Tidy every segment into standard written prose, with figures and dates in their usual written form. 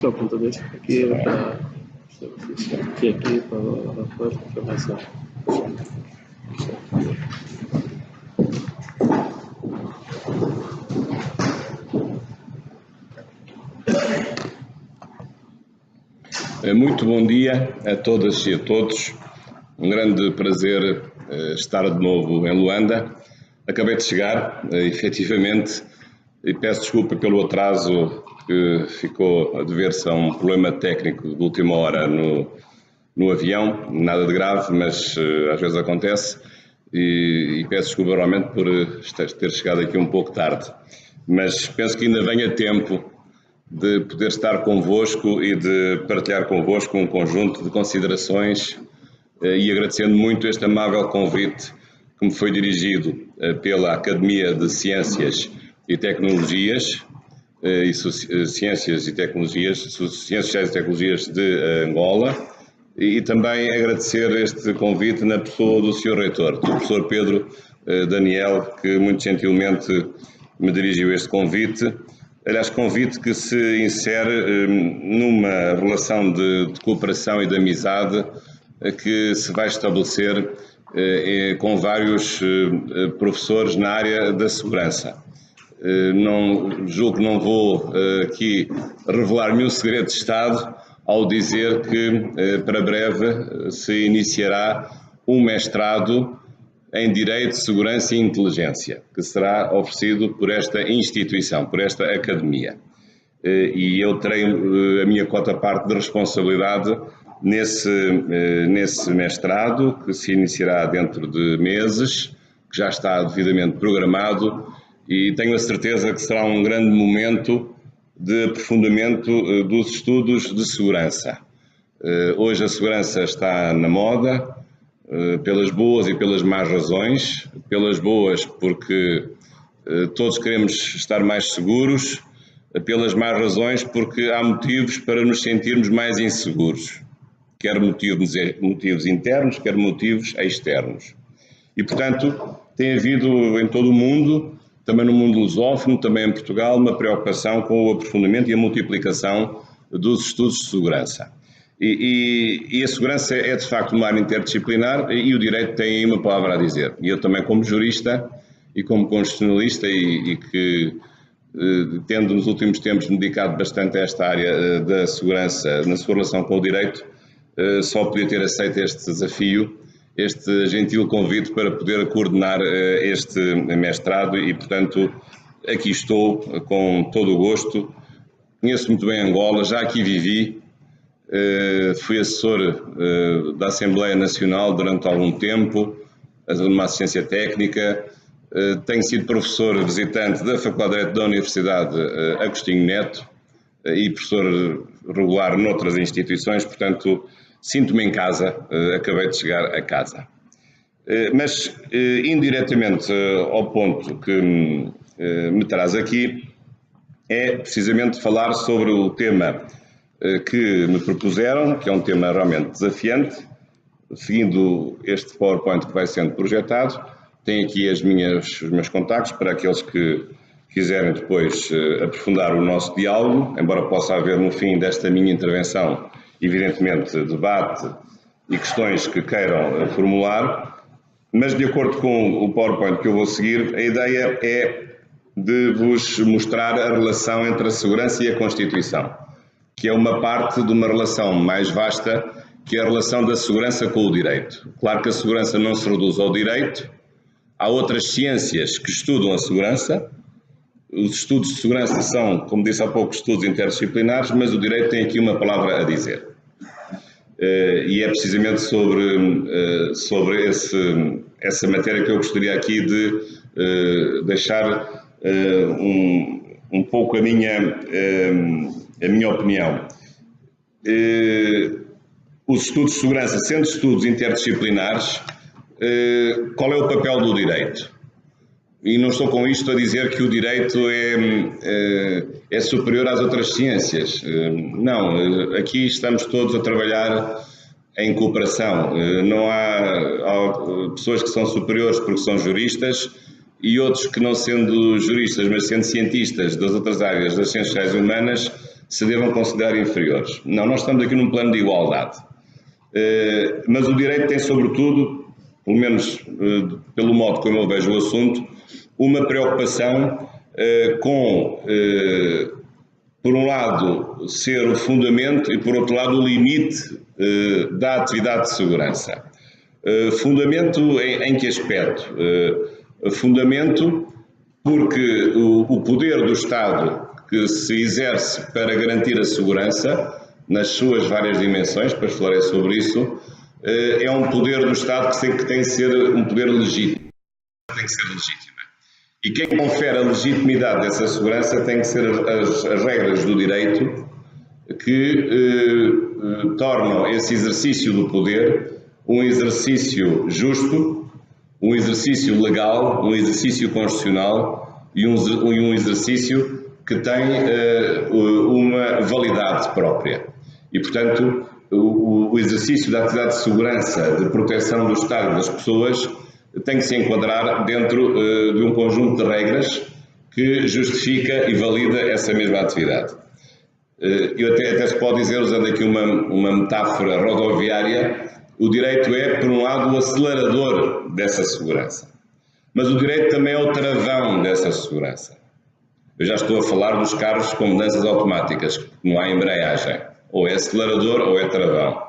Ao computador, aqui para aqui para o Rafael para avançar. Muito bom dia a todas e a todos. Um grande prazer estar de novo em Luanda. Acabei de chegar, efetivamente, e peço desculpa pelo atraso que ficou a dever-se a um problema técnico de última hora no avião. Nada de grave, mas às vezes acontece. E peço desculpa realmente por ter chegado aqui um pouco tarde. Mas penso que ainda venha tempo de poder estar convosco e de partilhar convosco um conjunto de considerações e agradecendo muito este amável convite que me foi dirigido pela Academia de Ciências e Tecnologias Ciências e Tecnologias, Ciências Sociais e Tecnologias de Angola, e também agradecer este convite na pessoa do Sr. Reitor, do professor Pedro Daniel, que muito gentilmente me dirigiu este convite. Aliás, convite que se insere numa relação de cooperação e de amizade que se vai estabelecer com vários professores na área da segurança. Julgo que não vou aqui revelar nenhum segredo de Estado ao dizer que para breve se iniciará um mestrado em Direito, Segurança e Inteligência, que será oferecido por esta instituição, por esta academia. E eu terei a minha cota-parte de responsabilidade nesse mestrado, que se iniciará dentro de meses, que já está devidamente programado, e tenho a certeza que será um grande momento de aprofundamento dos estudos de segurança. Hoje a segurança está na moda, pelas boas e pelas más razões. Pelas boas porque todos queremos estar mais seguros, pelas más razões porque há motivos para nos sentirmos mais inseguros, quer motivos internos, quer motivos externos. E, portanto, tem havido em todo o mundo, também no mundo lusófono, também em Portugal, uma preocupação com o aprofundamento e a multiplicação dos estudos de segurança. E a segurança é de facto uma área interdisciplinar e o direito tem aí uma palavra a dizer. E eu também, como jurista e como constitucionalista e que tendo nos últimos tempos me dedicado bastante a esta área da segurança na sua relação com o direito, só podia ter aceito este desafio, este gentil convite para poder coordenar este mestrado e, portanto, aqui estou com todo o gosto. Conheço muito bem Angola, já aqui vivi. Fui assessor da Assembleia Nacional durante algum tempo, numa assistência técnica. Tenho sido professor visitante da Faculdade de Direito da Universidade Agostinho Neto e professor regular noutras instituições, portanto, sinto-me em casa, acabei de chegar a casa. Mas, indiretamente ao ponto que me traz aqui, é precisamente falar sobre o tema que me propuseram, que é um tema realmente desafiante. Seguindo este PowerPoint que vai sendo projetado, tenho aqui os meus contactos para aqueles que quiserem depois aprofundar o nosso diálogo, embora possa haver no fim desta minha intervenção, evidentemente, debate e questões que queiram formular, mas de acordo com o PowerPoint que eu vou seguir, a ideia é de vos mostrar a relação entre a segurança e a Constituição, que é uma parte de uma relação mais vasta, que é a relação da segurança com o direito. Claro que a segurança não se reduz ao direito, há outras ciências que estudam a segurança, os estudos de segurança são, como disse há pouco, estudos interdisciplinares, mas o direito tem aqui uma palavra a dizer. E é precisamente sobre essa matéria que eu gostaria aqui de deixar um pouco a minha opinião. Os estudos de segurança, sendo estudos interdisciplinares, qual é o papel do direito? E não estou com isto a dizer que o direito é superior às outras ciências. Não, aqui estamos todos a trabalhar em cooperação. Não há pessoas que são superiores porque são juristas e outros que, não sendo juristas, mas sendo cientistas das outras áreas das ciências sociais e humanas, se devam considerar inferiores. Não, nós estamos aqui num plano de igualdade. Mas o direito tem, sobretudo, pelo menos pelo modo como eu vejo o assunto, uma preocupação com, por um lado, ser o fundamento e, por outro lado, o limite da atividade de segurança. Fundamento em que aspecto? Fundamento porque o poder do Estado que se exerce para garantir a segurança, nas suas várias dimensões, depois falarei sobre isso, é um poder do Estado que tem que ser um poder legítimo. Tem que ser legítimo. E quem confere a legitimidade dessa segurança tem que ser as regras do direito que tornam esse exercício do poder um exercício justo, um exercício legal, um exercício constitucional e um exercício que tem uma validade própria. E, portanto, o exercício da atividade de segurança, de proteção do Estado e das pessoas, tem que se enquadrar dentro de um conjunto de regras que justifica e valida essa mesma atividade. Eu até se pode dizer, usando aqui uma metáfora rodoviária, o direito é, por um lado, o acelerador dessa segurança. Mas o direito também é o travão dessa segurança. Eu já estou a falar dos carros com mudanças automáticas, que não há embreagem. Ou é acelerador ou é travão.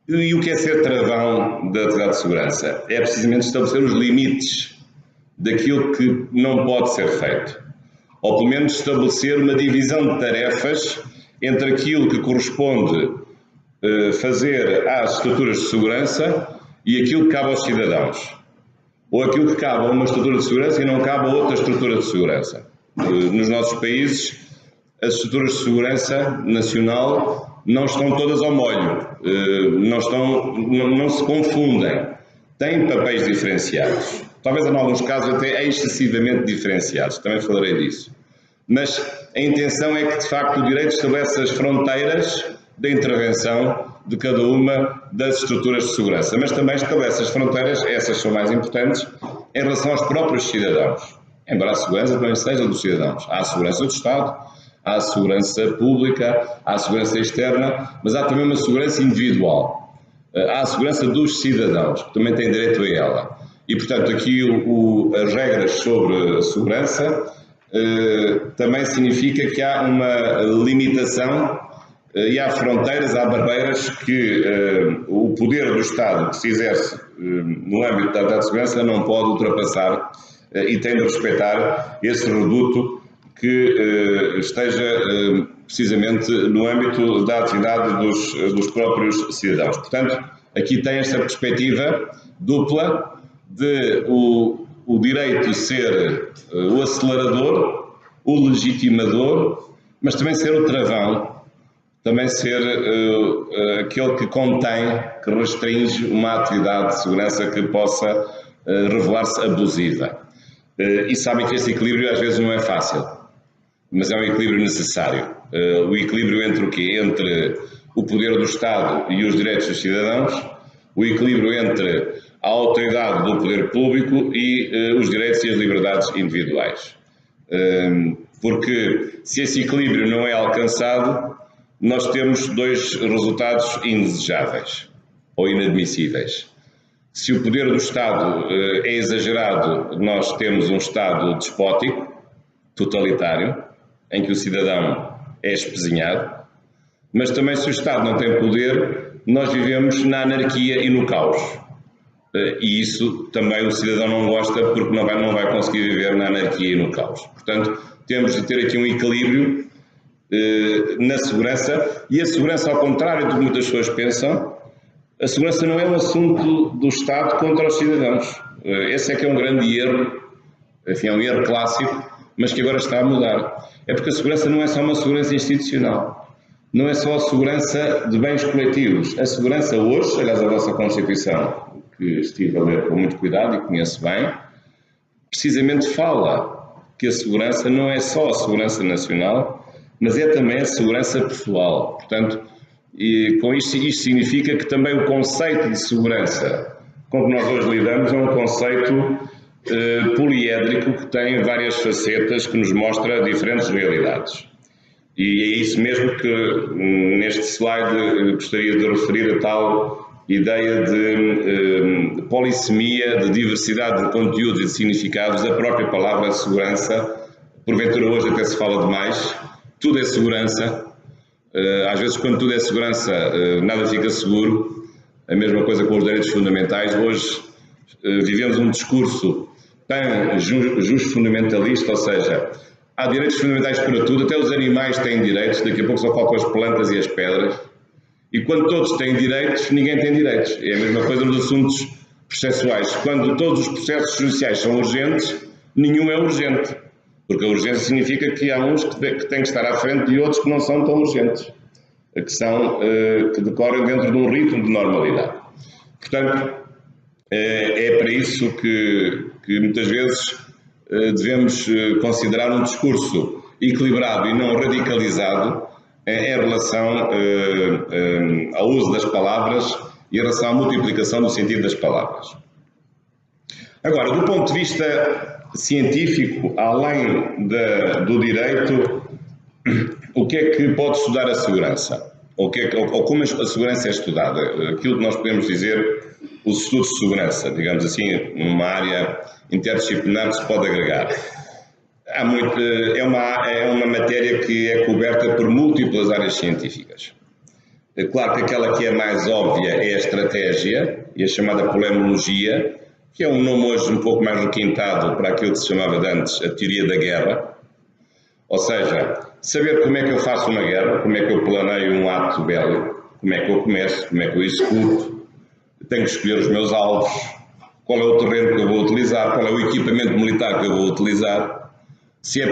E o que é ser travão da atividade de segurança? É precisamente estabelecer os limites daquilo que não pode ser feito. Ou pelo menos estabelecer uma divisão de tarefas entre aquilo que corresponde fazer às estruturas de segurança e aquilo que cabe aos cidadãos. Ou aquilo que cabe a uma estrutura de segurança e não cabe a outra estrutura de segurança. Nos nossos países, as estruturas de segurança nacional não estão todas ao molho, não se confundem, têm papéis diferenciados, talvez em alguns casos até excessivamente diferenciados, também falarei disso. Mas a intenção é que, de facto, o direito estabelece as fronteiras da intervenção de cada uma das estruturas de segurança, mas também estabelece as fronteiras, essas são mais importantes, em relação aos próprios cidadãos. Embora a segurança também seja dos cidadãos. Há a segurança do Estado, há a segurança pública, há a segurança externa, mas há também uma segurança individual. Há a segurança dos cidadãos, que também têm direito a ela. E, portanto, aqui as regras sobre a segurança também significa que há uma limitação e há fronteiras, há barreiras que o poder do Estado que se exerce no âmbito da atividade de segurança não pode ultrapassar e tem de respeitar esse reduto que esteja precisamente no âmbito da atividade dos próprios cidadãos. Portanto, aqui tem esta perspectiva dupla de o direito ser o acelerador, o legitimador, mas também ser o travão, também ser aquele que contém, que restringe uma atividade de segurança que possa revelar-se abusiva. E sabem que esse equilíbrio às vezes não é fácil, mas é um equilíbrio necessário. O equilíbrio entre o quê? Entre o poder do Estado e os direitos dos cidadãos, o equilíbrio entre a autoridade do poder público e os direitos e as liberdades individuais. Porque se esse equilíbrio não é alcançado, nós temos dois resultados indesejáveis ou inadmissíveis. Se o poder do Estado é exagerado, nós temos um Estado despótico, totalitário, em que o cidadão é espezinhado, mas também se o Estado não tem poder, nós vivemos na anarquia e no caos. E isso também o cidadão não gosta porque não vai conseguir viver na anarquia e no caos. Portanto, temos de ter aqui um equilíbrio na segurança, e a segurança, ao contrário do que muitas pessoas pensam, a segurança não é um assunto do Estado contra os cidadãos. Esse é que é um grande erro, enfim, é um erro clássico, mas que agora está a mudar. É porque a segurança não é só uma segurança institucional, não é só a segurança de bens coletivos. A segurança hoje, aliás, a vossa Constituição, que estive a ler com muito cuidado e conheço bem, precisamente fala que a segurança não é só a segurança nacional, mas é também a segurança pessoal. Portanto, e com isto significa que também o conceito de segurança com que nós hoje lidamos é um conceito poliédrico que tem várias facetas, que nos mostra diferentes realidades. E é isso mesmo que neste slide gostaria de referir, a tal ideia de polissemia, de diversidade de conteúdos e de significados da própria palavra segurança. Porventura hoje até se fala demais, tudo é segurança. Às vezes quando tudo é segurança nada fica seguro. A mesma coisa com os direitos fundamentais. Hoje vivemos um discurso justo-fundamentalista, ou seja, há direitos fundamentais para tudo, até os animais têm direitos, daqui a pouco só faltam as plantas e as pedras. E quando todos têm direitos, ninguém tem direitos. É a mesma coisa nos assuntos processuais. Quando todos os processos judiciais são urgentes, nenhum é urgente. Porque a urgência significa que há uns que têm que estar à frente de outros que não são tão urgentes. Que decorrem dentro de um ritmo de normalidade. Portanto, é para isso que muitas vezes devemos considerar um discurso equilibrado e não radicalizado em relação ao uso das palavras e em relação à multiplicação do sentido das palavras. Agora, do ponto de vista científico, além do direito, o que é que pode estudar a segurança? Ou como a segurança é estudada? Aquilo que nós podemos dizer, os estudos de segurança, digamos assim, numa área interdisciplinar que se pode agregar. É uma matéria que é coberta por múltiplas áreas científicas. É claro que aquela que é mais óbvia é a estratégia e a chamada polemologia, que é um nome hoje um pouco mais requintado para aquilo que se chamava de antes a teoria da guerra. Ou seja, saber como é que eu faço uma guerra, como é que eu planeio um ato bélico, como é que eu começo, como é que eu executo, tenho que escolher os meus alvos, qual é o terreno que eu vou utilizar, qual é o equipamento militar que eu vou utilizar, se é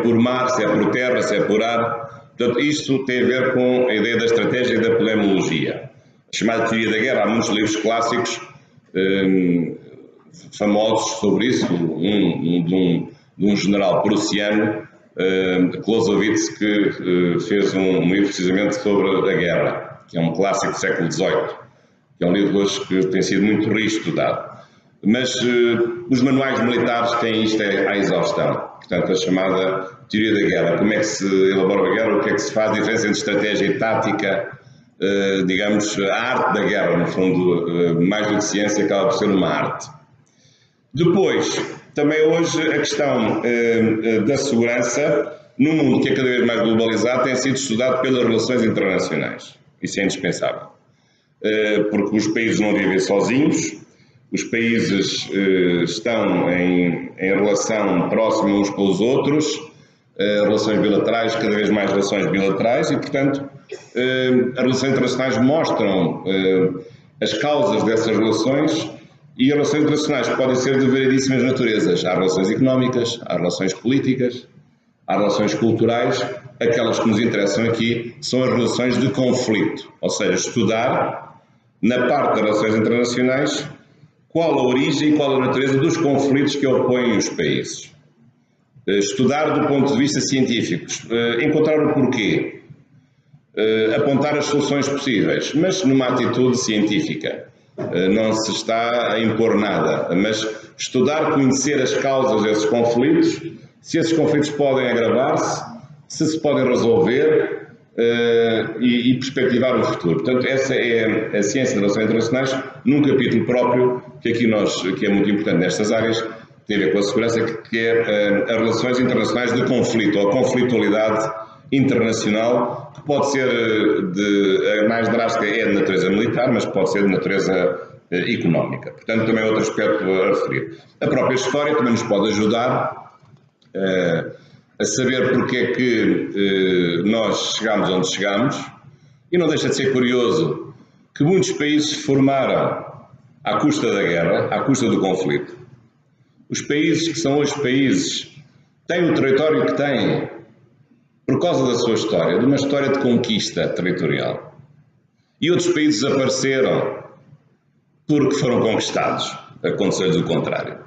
por mar, se é por terra, se é por ar. Portanto, isto tem a ver com a ideia da estratégia e da polemologia. A chamada teoria da guerra, há muitos livros clássicos famosos sobre isso, de um general prussiano, Clausewitz, que fez um livro precisamente sobre a guerra, que é um clássico do século XVIII, que é um livro hoje que tem sido muito reestudado. Mas os manuais militares têm isto à exaustão, portanto a chamada teoria da guerra, como é que se elabora a guerra, o que é que se faz, a diferença entre estratégia e tática, digamos, a arte da guerra, no fundo, mais do que ciência, acaba por ser uma arte. Depois, também hoje a questão da segurança, num mundo que é cada vez mais globalizado, tem sido estudado pelas relações internacionais. Isso é indispensável. Porque os países não vivem sozinhos, os países estão em relação próxima uns com os outros, relações bilaterais, cada vez mais relações bilaterais, e, portanto, as relações internacionais mostram as causas dessas relações, e as relações internacionais podem ser de variedíssimas naturezas. Há relações económicas, há relações políticas, há relações culturais. Aquelas que nos interessam aqui são as relações de conflito, ou seja, estudar, na parte das relações internacionais, qual a origem e qual a natureza dos conflitos que opõem os países. Estudar do ponto de vista científico, encontrar o porquê, apontar as soluções possíveis, mas numa atitude científica. Não se está a impor nada, mas estudar, conhecer as causas desses conflitos, se esses conflitos podem agravar-se, se podem resolver e perspectivar o futuro. Portanto, essa é a ciência das relações internacionais, num capítulo próprio, que é muito importante nestas áreas, tem a ver com a segurança, que é as relações internacionais de conflito, ou a conflitualidade internacional, que pode ser a mais drástica é de natureza militar, mas pode ser de natureza económica. Portanto, também é outro aspecto a referir. A própria história também nos pode ajudar a saber porque é que nós chegámos onde chegámos, e não deixa de ser curioso que muitos países se formaram à custa da guerra, à custa do conflito. Os países que são hoje países têm o território que têm por causa da sua história, de uma história de conquista territorial. E outros países desapareceram porque foram conquistados, aconteceu-lhes o contrário.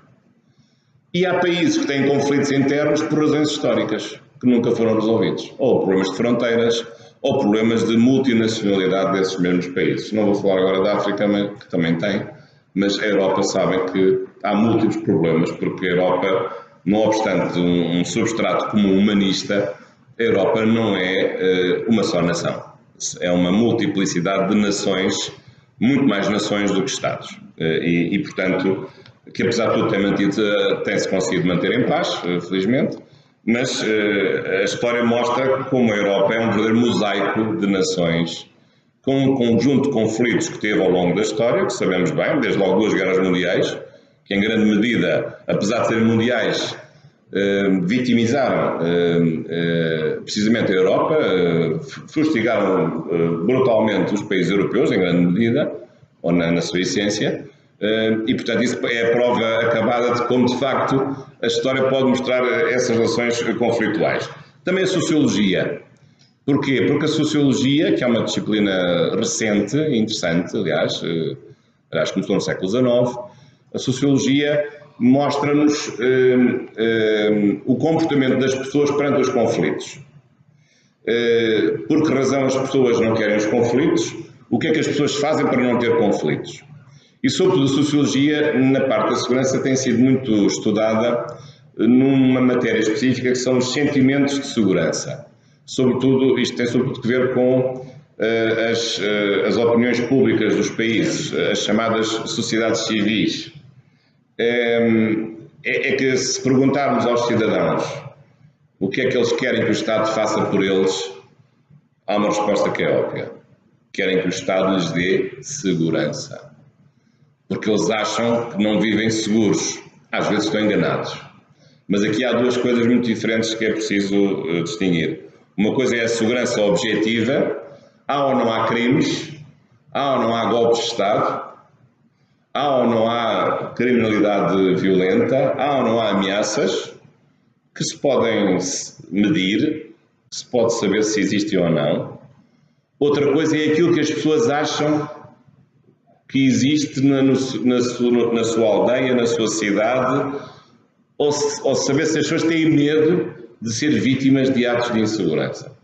E há países que têm conflitos internos por razões históricas, que nunca foram resolvidos. Ou problemas de fronteiras, ou problemas de multinacionalidade desses mesmos países. Não vou falar agora da África, que também tem, mas a Europa sabem que há múltiplos problemas, porque a Europa, não obstante um substrato comum humanista, a Europa não é uma só nação. É uma multiplicidade de nações, muito mais nações do que Estados. Portanto, que apesar de tudo tem-se conseguido manter em paz, felizmente, mas a história mostra como a Europa é um verdadeiro mosaico de nações, com um conjunto de conflitos que teve ao longo da história, que sabemos bem, desde logo 2 guerras mundiais, que em grande medida, apesar de serem mundiais, vitimizaram precisamente a Europa, fustigaram brutalmente os países europeus, em grande medida, ou na sua essência, e portanto isso é a prova acabada de como de facto a história pode mostrar essas relações conflituais. Também a sociologia. Porquê? Porque a sociologia, que é uma disciplina recente, interessante, aliás começou no século XIX, a sociologia mostra-nos o comportamento das pessoas perante os conflitos. Por que razão as pessoas não querem os conflitos? O que é que as pessoas fazem para não ter conflitos? E, sobretudo, a sociologia, na parte da segurança, tem sido muito estudada numa matéria específica que são os sentimentos de segurança. Sobretudo, isto tem sobretudo a ver com as opiniões públicas dos países, as chamadas sociedades civis. É que se perguntarmos aos cidadãos o que é que eles querem que o Estado faça por eles, há uma resposta que é óbvia. Querem que o Estado lhes dê segurança. Porque eles acham que não vivem seguros. Às vezes estão enganados. Mas aqui há 2 coisas muito diferentes que é preciso distinguir. Uma coisa é a segurança objetiva. Há ou não há crimes? Há ou não há golpes de Estado? Há ou não há criminalidade violenta? Há ou não há ameaças que se podem medir, que se pode saber se existem ou não? Outra coisa é aquilo que as pessoas acham que existe na sua aldeia, na sua cidade, ou saber se as pessoas têm medo de ser vítimas de atos de insegurança.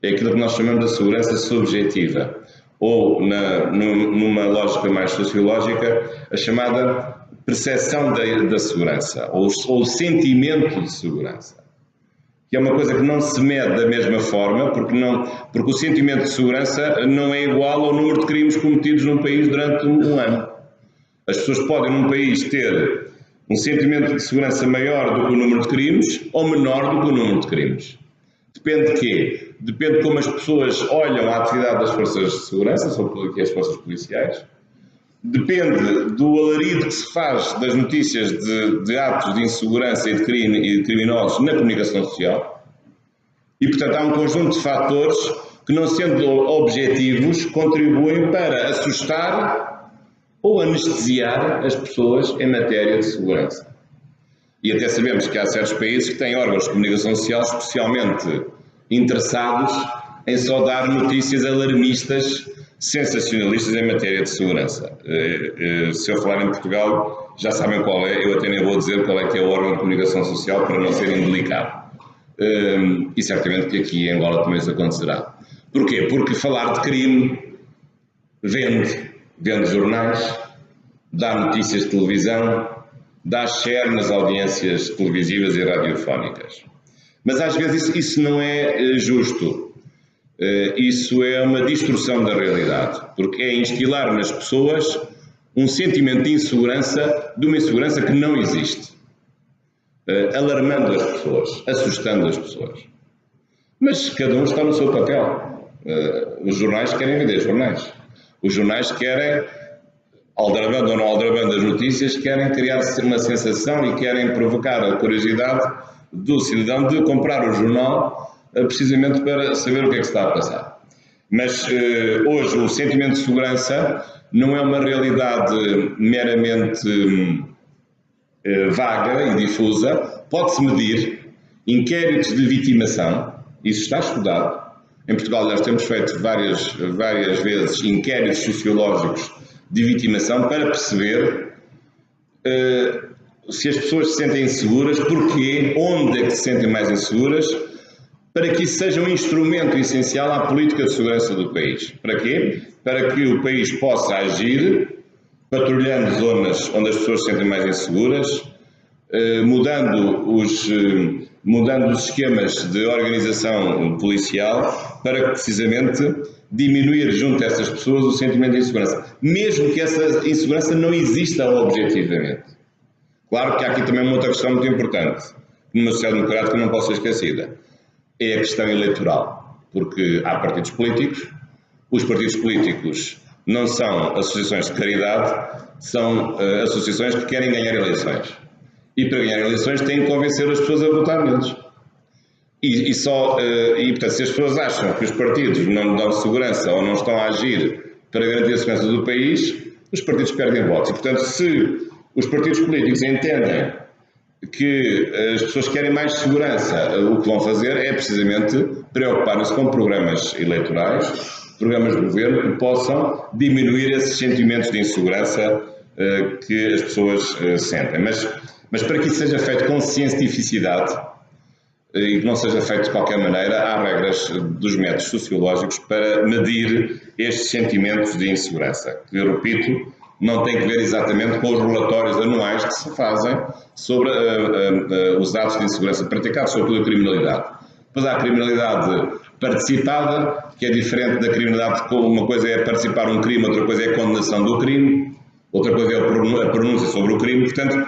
É aquilo que nós chamamos de segurança subjetiva, ou numa lógica mais sociológica, a chamada percepção da segurança, ou o sentimento de segurança. Que é uma coisa que não se mede da mesma forma, porque o sentimento de segurança não é igual ao número de crimes cometidos num país durante um ano. As pessoas podem num país ter um sentimento de segurança maior do que o número de crimes ou menor do que o número de crimes. Depende de quê? Depende de como as pessoas olham a atividade das forças de segurança, sobretudo aqui as forças policiais. Depende do alarido que se faz das notícias de atos de insegurança e de criminosos na comunicação social. E, portanto, há um conjunto de fatores que, não sendo objetivos, contribuem para assustar ou anestesiar as pessoas em matéria de segurança. E até sabemos que há certos países que têm órgãos de comunicação social especialmente interessados em só dar notícias alarmistas, sensacionalistas em matéria de segurança. Se eu falar em Portugal, já sabem qual é, eu até nem vou dizer qual é que é o órgão de comunicação social para não ser indelicado. E certamente que aqui em Angola também isso acontecerá. Porquê? Porque falar de crime vende jornais, dá notícias de televisão, dá share nas audiências televisivas e radiofónicas. Mas às vezes isso não é justo. Isso é uma distorção da realidade, porque é instilar nas pessoas um sentimento de insegurança, de uma insegurança que não existe, alarmando as pessoas, assustando as pessoas. Mas cada um está no seu papel. Os jornais querem vender jornais. Os jornais querem, aldrabando ou não aldrabando as notícias, querem criar uma sensação e querem provocar a curiosidade do cidadão de comprar o jornal precisamente para saber o que é que se está a passar. Mas hoje o sentimento de segurança não é uma realidade meramente vaga e difusa. Pode-se medir inquéritos de vitimação, isso está estudado. Em Portugal nós temos feito várias vezes inquéritos sociológicos de vitimação para perceber se as pessoas se sentem inseguras, porquê, onde é que se sentem mais inseguras, para que isso seja um instrumento essencial à política de segurança do país. Para quê? Para que o país possa agir, patrulhando zonas onde as pessoas se sentem mais inseguras, mudando mudando os esquemas de organização policial para precisamente diminuir junto a essas pessoas o sentimento de insegurança, mesmo que essa insegurança não exista objetivamente. Claro que há aqui também uma outra questão muito importante, numa sociedade democrática não pode ser esquecida, é a questão eleitoral, porque há partidos políticos, os partidos políticos não são associações de caridade, são associações que querem ganhar eleições. E para ganhar eleições têm que convencer as pessoas a votar neles. E portanto, se as pessoas acham que os partidos não dão segurança ou não estão a agir para garantir a segurança do país, os partidos perdem votos. E, portanto, se os partidos políticos entendem que as pessoas querem mais segurança, o que vão fazer é precisamente preocupar-se com programas eleitorais, programas de governo que possam diminuir esses sentimentos de insegurança que as pessoas sentem. Mas para que isso seja feito com cientificidade e que não seja feito de qualquer maneira, há regras dos métodos sociológicos para medir estes sentimentos de insegurança, que, eu repito, não tem que ver exatamente com os relatórios anuais que se fazem sobre os atos de insegurança praticados, sobretudo a criminalidade. Depois há a criminalidade participada, que é diferente da criminalidade, porque uma coisa é participar num crime, outra coisa é a condenação do crime, outra coisa é a pronúncia sobre o crime. Portanto,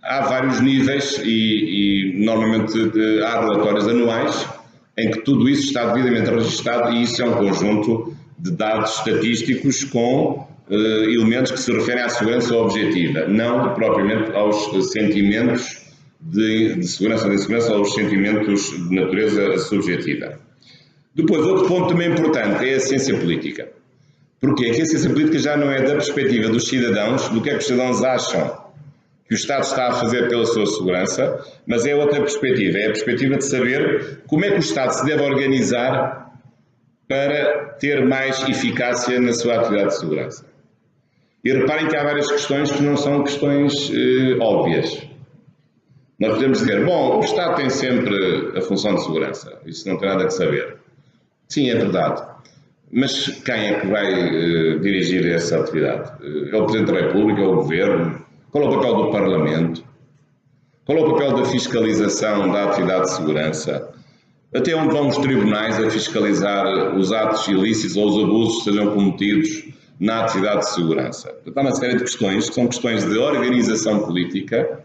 há vários níveis e normalmente há relatórios anuais em que tudo isso está devidamente registado e isso é um conjunto de dados estatísticos com elementos que se referem à segurança objetiva, não propriamente aos sentimentos de segurança ou de insegurança ou aos sentimentos de natureza subjetiva. Depois, outro ponto também importante é a ciência política. Porquê? Que a ciência política já não é da perspectiva dos cidadãos, do que é que os cidadãos acham que o Estado está a fazer pela sua segurança, mas é outra perspectiva, é a perspectiva de saber como é que o Estado se deve organizar para ter mais eficácia na sua atividade de segurança. E reparem que há várias questões que não são questões óbvias. Nós podemos dizer, bom, o Estado tem sempre a função de segurança, isso não tem nada a saber. Sim, é verdade. Mas quem é que vai dirigir essa atividade? É o Presidente da República, é o Governo? Qual é o papel do Parlamento? Qual é o papel da fiscalização da atividade de segurança? Até onde vão os tribunais a fiscalizar os atos ilícitos ou os abusos que sejam cometidos na atividade de segurança? Portanto, há uma série de questões que são questões de organização política,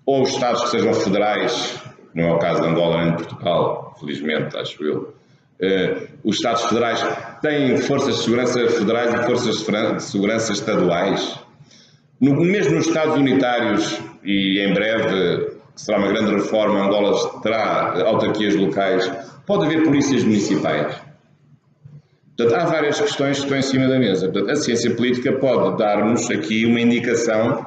ou os Estados que sejam federais, não é o caso de Angola nem de Portugal, felizmente, acho eu. Os Estados federais têm forças de segurança federais e forças de segurança estaduais. Mesmo nos Estados unitários, e em breve será uma grande reforma, Angola terá autarquias locais, pode haver polícias municipais. Portanto, há várias questões que estão em cima da mesa. Portanto, a ciência política pode dar-nos aqui uma indicação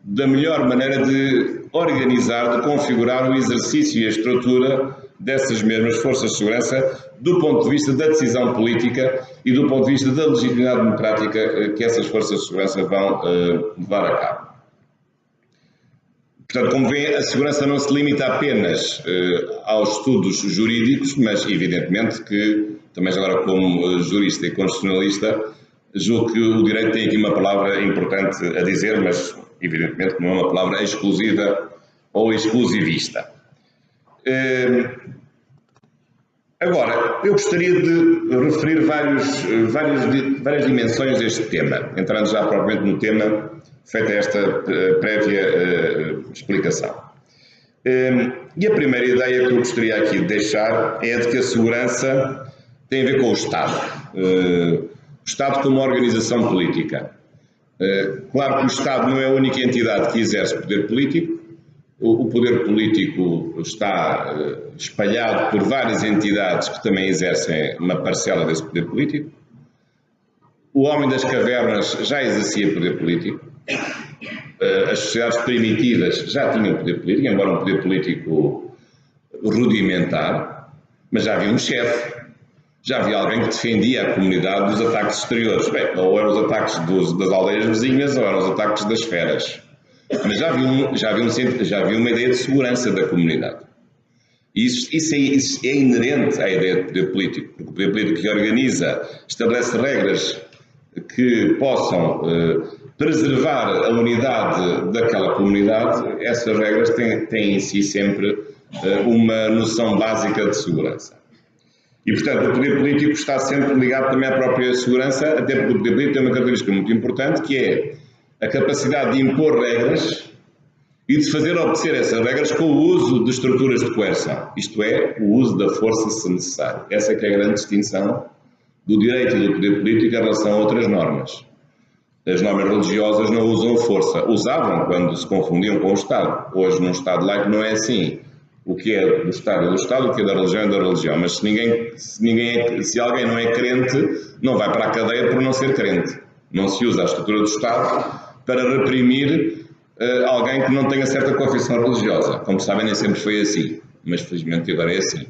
da melhor maneira de organizar, de configurar o exercício e a estrutura dessas mesmas forças de segurança do ponto de vista da decisão política e do ponto de vista da legitimidade democrática que essas forças de segurança vão levar a cabo. Portanto, como vê, a segurança não se limita apenas aos estudos jurídicos, mas evidentemente que, também agora como jurista e constitucionalista, julgo que o direito tem aqui uma palavra importante a dizer, mas evidentemente não é uma palavra exclusiva ou exclusivista. Agora, eu gostaria de referir várias dimensões deste tema, entrando já propriamente no tema, feita esta prévia explicação. E a primeira ideia que eu gostaria aqui de deixar é a de que a segurança tem a ver com o Estado. O Estado como organização política. Claro que o Estado não é a única entidade que exerce poder político. O poder político está espalhado por várias entidades que também exercem uma parcela desse poder político. O homem das cavernas já exercia poder político. As sociedades primitivas já tinham poder político, embora um poder político rudimentar, mas já havia um chefe, já havia alguém que defendia a comunidade dos ataques exteriores. Bem, ou eram os ataques das aldeias vizinhas, ou eram os ataques das feras. Mas já havia uma ideia de segurança da comunidade. Isso é inerente à ideia de poder político, porque o poder político que organiza, estabelece regras que possam preservar a unidade daquela comunidade. Essas regras têm em si sempre uma noção básica de segurança. E, portanto, o poder político está sempre ligado também à própria segurança, até porque o poder político tem uma característica muito importante, que é a capacidade de impor regras e de fazer obedecer essas regras com o uso de estruturas de coerção, isto é, o uso da força se necessário. Essa é que é a grande distinção do direito e do poder político em relação a outras normas. As normas religiosas não usam força. Usavam quando se confundiam com o Estado. Hoje, num Estado laico, não é assim. O que é do Estado é do Estado, o que é da religião é da religião. Mas se alguém não é crente, não vai para a cadeia por não ser crente. Não se usa a estrutura do Estado para reprimir alguém que não tenha certa confissão religiosa. Como sabem, nem sempre foi assim. Mas, felizmente, agora é assim.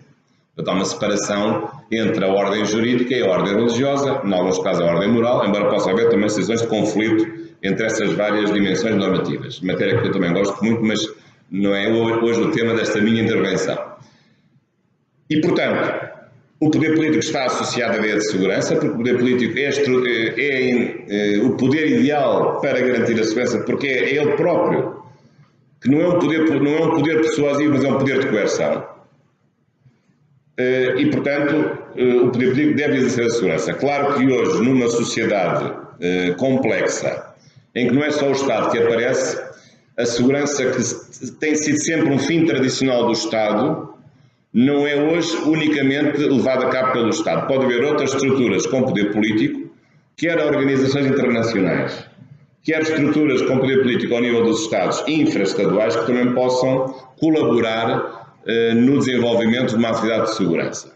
Portanto, há uma separação entre a ordem jurídica e a ordem religiosa, em alguns casos a ordem moral, embora possa haver também situações de conflito entre essas várias dimensões normativas. Matéria que eu também gosto muito, mas não é hoje o tema desta minha intervenção. E, portanto, o poder político está associado à ideia de segurança, porque o poder político é o poder ideal para garantir a segurança, porque é ele próprio, que não é um poder persuasivo, mas é um poder de coerção. E, portanto, o poder político deve exercer a segurança. Claro que hoje, numa sociedade complexa, em que não é só o Estado que aparece, a segurança que tem sido sempre um fim tradicional do Estado, não é hoje unicamente levada a cabo pelo Estado. Pode haver outras estruturas com poder político, quer organizações internacionais, quer estruturas com poder político ao nível dos Estados infraestaduais que também possam colaborar no desenvolvimento de uma atividade de segurança.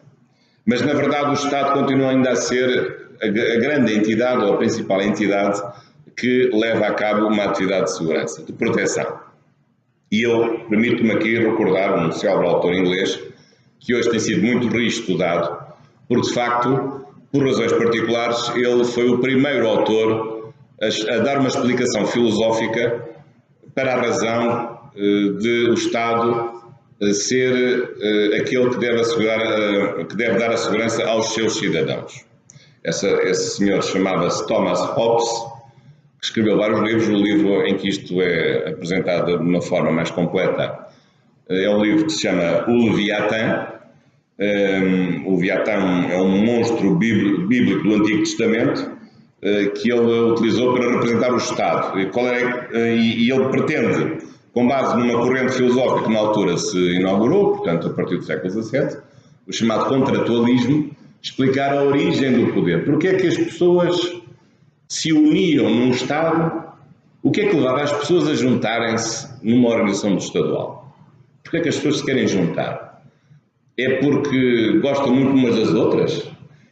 Mas, na verdade, o Estado continua ainda a ser a grande entidade ou a principal entidade que leva a cabo uma atividade de segurança, de proteção. E eu permito-me aqui recordar um célebre autor inglês que hoje tem sido muito reestudado, porque, de facto, por razões particulares, ele foi o primeiro autor a dar uma explicação filosófica para a razão de o Estado ser aquele que deve dar a segurança aos seus cidadãos. Esse senhor chamava-se Thomas Hobbes, que escreveu vários livros. O livro em que isto é apresentado de uma forma mais completa é um livro que se chama O Leviatã. O Leviatã é um monstro bíblico do Antigo Testamento que ele utilizou para representar o Estado. E ele pretende, com base numa corrente filosófica que na altura se inaugurou, portanto a partir do século XVII, o chamado contratualismo, explicar a origem do poder. Porque é que as pessoas se uniam num Estado? O que é que levava as pessoas a juntarem-se numa organização estadual? Porque é que as pessoas se querem juntar? É porque gostam muito umas das outras?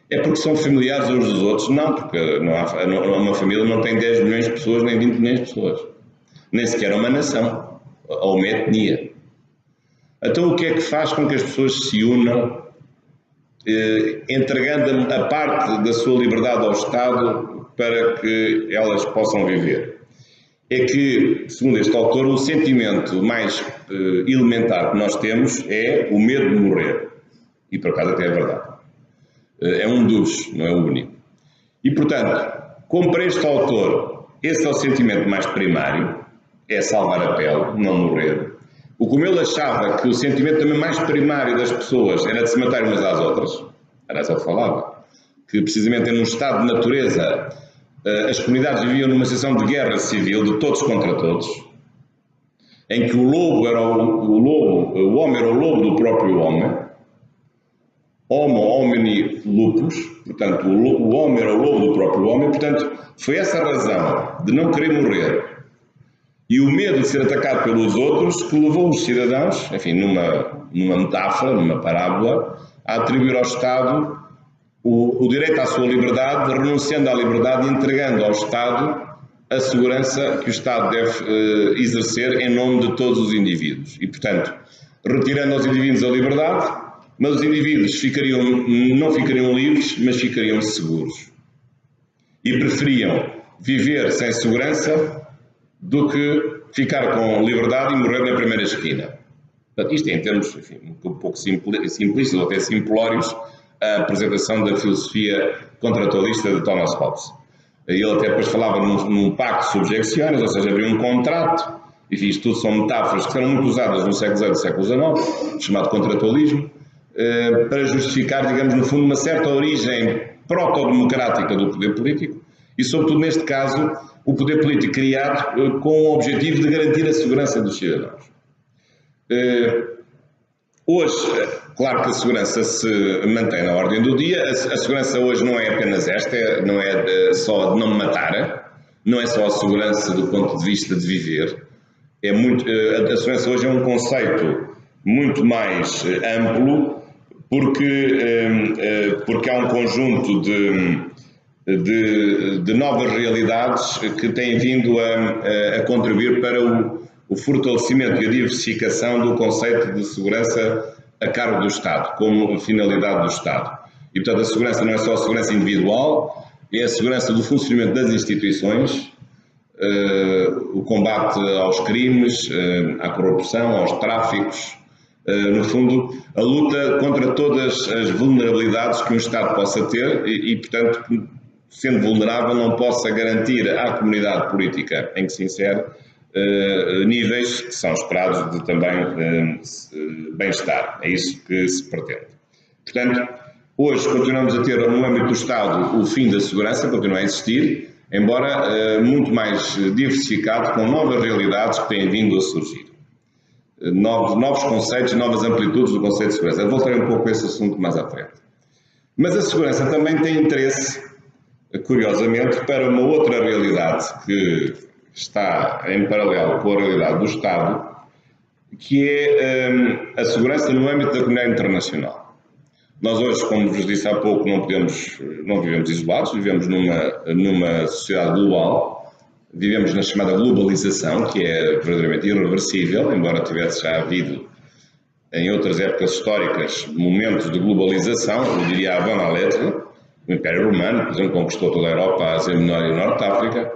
É porque são familiares uns dos outros? Não, porque uma família não tem 10 milhões de pessoas nem 20 milhões de pessoas. Nem sequer uma nação ou uma etnia. Então o que é que faz com que as pessoas se unam, entregando a parte da sua liberdade ao Estado para que elas possam viver? É que, segundo este autor, o sentimento mais elementar que nós temos é o medo de morrer. E por acaso até é verdade. É um dos, não é o único. E portanto, como para este autor, esse é o sentimento mais primário, é salvar a pele, não morrer. Como ele achava que o sentimento também mais primário das pessoas era de se matarem umas às outras, era isso que ele falava, que precisamente num estado de natureza as comunidades viviam numa situação de guerra civil, de todos contra todos, em que o homem era o lobo do próprio homem, homo homini lupus, portanto o homem era o lobo do próprio homem, portanto foi essa a razão de não querer morrer e o medo de ser atacado pelos outros que levou os cidadãos, enfim, numa metáfora, numa parábola, a atribuir ao Estado o direito à sua liberdade, renunciando à liberdade e entregando ao Estado a segurança que o Estado deve exercer em nome de todos os indivíduos. E, portanto, retirando aos indivíduos a liberdade, mas os indivíduos não ficariam livres, mas ficariam seguros. E preferiam viver sem segurança do que ficar com liberdade e morrer na primeira esquina. Portanto, isto é, em termos, enfim, um pouco simplistas ou até simplórios, a apresentação da filosofia contratualista de Thomas Hobbes. Ele até depois falava num pacto subjectionis, ou seja, havia um contrato Enfim, isto tudo são metáforas que foram muito usadas no século XVIII e século XIX, chamado contratualismo, para justificar, digamos, no fundo, uma certa origem proto-democrática do poder político e, sobretudo neste caso, o poder político criado com o objetivo de garantir a segurança dos cidadãos. Hoje, claro que a segurança se mantém na ordem do dia. A segurança hoje não é apenas esta, não é só de não me matar, não é só a segurança do ponto de vista de viver. A segurança hoje é um conceito muito mais amplo porque há um conjunto de novas realidades que têm vindo a contribuir para o fortalecimento e a diversificação do conceito de segurança a cargo do Estado, como finalidade do Estado. E, portanto, a segurança não é só a segurança individual, é a segurança do funcionamento das instituições, o combate aos crimes, à corrupção, aos tráficos, no fundo, a luta contra todas as vulnerabilidades que um Estado possa ter e, portanto, sendo vulnerável, não possa garantir à comunidade política em que se insere níveis que são esperados de também bem-estar. É isso que se pretende. Portanto, hoje continuamos a ter no âmbito do Estado o fim da segurança, continua a existir, embora muito mais diversificado, com novas realidades que têm vindo a surgir. Novos conceitos, novas amplitudes do conceito de segurança. Eu voltarei um pouco a esse assunto mais à frente. Mas a segurança também tem interesse, curiosamente, para uma outra realidade que está em paralelo com a realidade do Estado, que é a segurança no âmbito da comunidade internacional. Nós hoje, como vos disse há pouco, não vivemos isolados, vivemos numa sociedade global, vivemos na chamada globalização, que é verdadeiramente irreversível, embora tivesse já havido em outras épocas históricas momentos de globalização, eu diria a Van Lettre, o Império Romano, por exemplo, conquistou toda a Europa, a Ásia Menor e o Norte de África,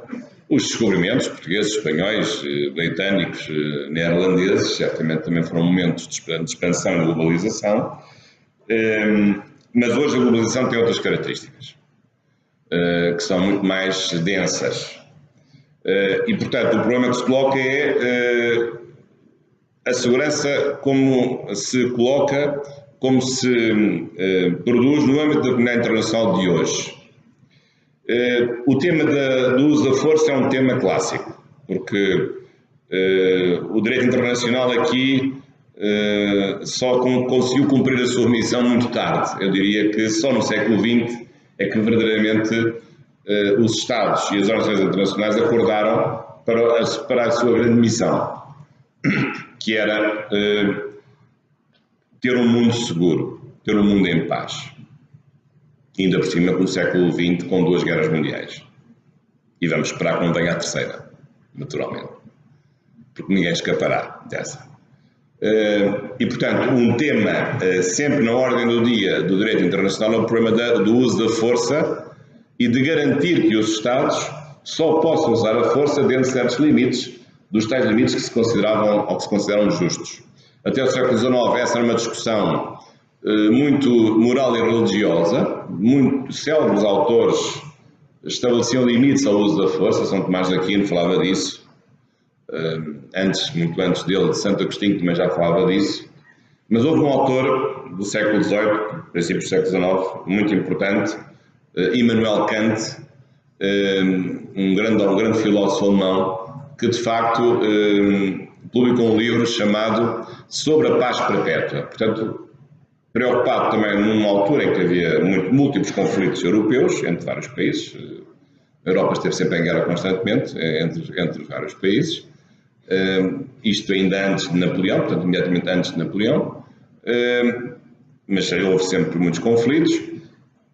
os descobrimentos portugueses, espanhóis, britânicos, neerlandeses, certamente também foram momentos de expansão e globalização, mas hoje a globalização tem outras características, que são muito mais densas. E, portanto, o problema que se coloca é a segurança como se coloca, como se produz no âmbito da comunidade internacional de hoje. O tema do uso da força é um tema clássico, porque o direito internacional aqui só conseguiu cumprir a sua missão muito tarde. Eu diria que só no século XX é que verdadeiramente os Estados e as organizações internacionais acordaram para a sua grande missão, que era ter um mundo seguro, ter um mundo em paz. Ainda por cima com o século XX, com 2 guerras mundiais. E vamos esperar que não venha a terceira, naturalmente. Porque ninguém escapará dessa. E, portanto, um tema sempre na ordem do dia do direito internacional é o problema do uso da força e de garantir que os Estados só possam usar a força dentro de certos limites, dos tais limites que se consideravam ou que se consideram justos. Até o século XIX essa era uma discussão muito moral e religiosa, muitos célebres autores estabeleciam limites ao uso da força, São Tomás de Aquino falava disso, muito antes dele, de Santo Agostinho também já falava disso, mas houve um autor do século XVIII, princípios do século XIX, muito importante, Immanuel Kant, um grande filósofo alemão, que de facto publicou um livro chamado Sobre a Paz Perpétua. Portanto, preocupado também numa altura em que havia múltiplos conflitos europeus entre vários países. A Europa esteve sempre em guerra constantemente entre vários países. Isto ainda antes de Napoleão, portanto, imediatamente antes de Napoleão. Mas houve sempre muitos conflitos.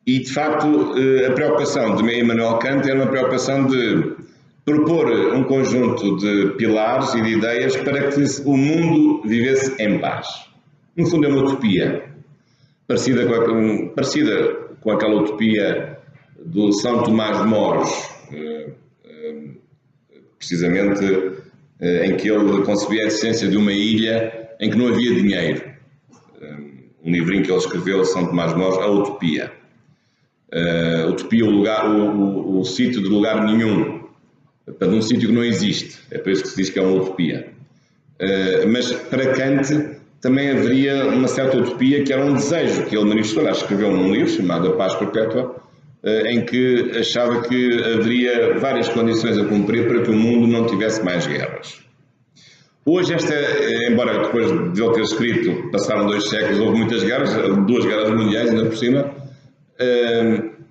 E, de facto, a preocupação de Immanuel Kant era uma preocupação de propor um conjunto de pilares e de ideias para que o mundo vivesse em paz. No fundo, é uma utopia, parecida com aquela utopia do São Tomás de Moros, precisamente em que ele concebia a existência de uma ilha em que não havia dinheiro. Um livrinho que ele escreveu, São Tomás de Moros, A Utopia. Utopia, o sítio de lugar nenhum. Portanto, um sítio que não existe. É por isso que se diz que é uma utopia. Mas para Kant também haveria uma certa utopia que era um desejo que ele manifestou. Ele escreveu um livro chamado A Paz Perpétua, em que achava que haveria várias condições a cumprir para que o mundo não tivesse mais guerras. Hoje, embora depois de ele ter escrito, passaram 2 séculos, houve muitas guerras, 2 guerras mundiais ainda por cima,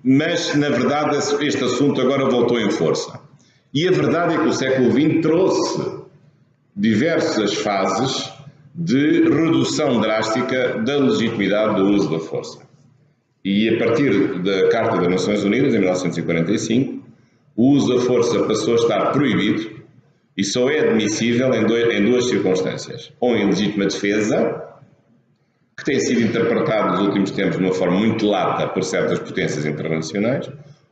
mas na verdade este assunto agora voltou em força. E a verdade é que o século XX trouxe diversas fases de redução drástica da legitimidade do uso da força. E a partir da Carta das Nações Unidas, em 1945, o uso da força passou a estar proibido e só é admissível em 2 circunstâncias. Ou em legítima defesa, que tem sido interpretado nos últimos tempos de uma forma muito lata por certas potências internacionais,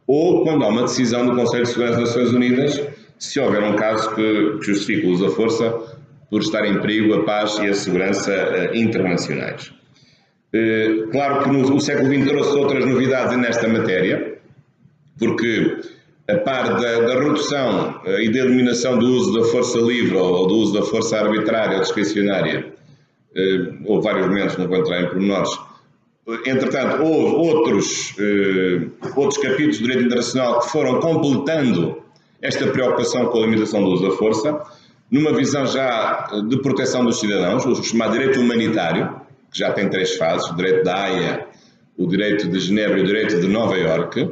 ou quando há uma decisão do Conselho de Segurança das Nações Unidas, se houver um caso que justifique o uso da força por estar em perigo a paz e a segurança internacionais. Claro que no século XX trouxe outras novidades nesta matéria, porque a par da redução e da eliminação do uso da força livre ou do uso da força arbitrária ou discricionária, houve vários momentos, não vou entrar em pormenores. Entretanto, houve outros capítulos do direito internacional que foram completando esta preocupação com a limitação do uso da força, numa visão já de proteção dos cidadãos, o chamado direito humanitário, que já tem 3 fases, o direito da Haia, o direito de Genebra e o direito de Nova Iorque,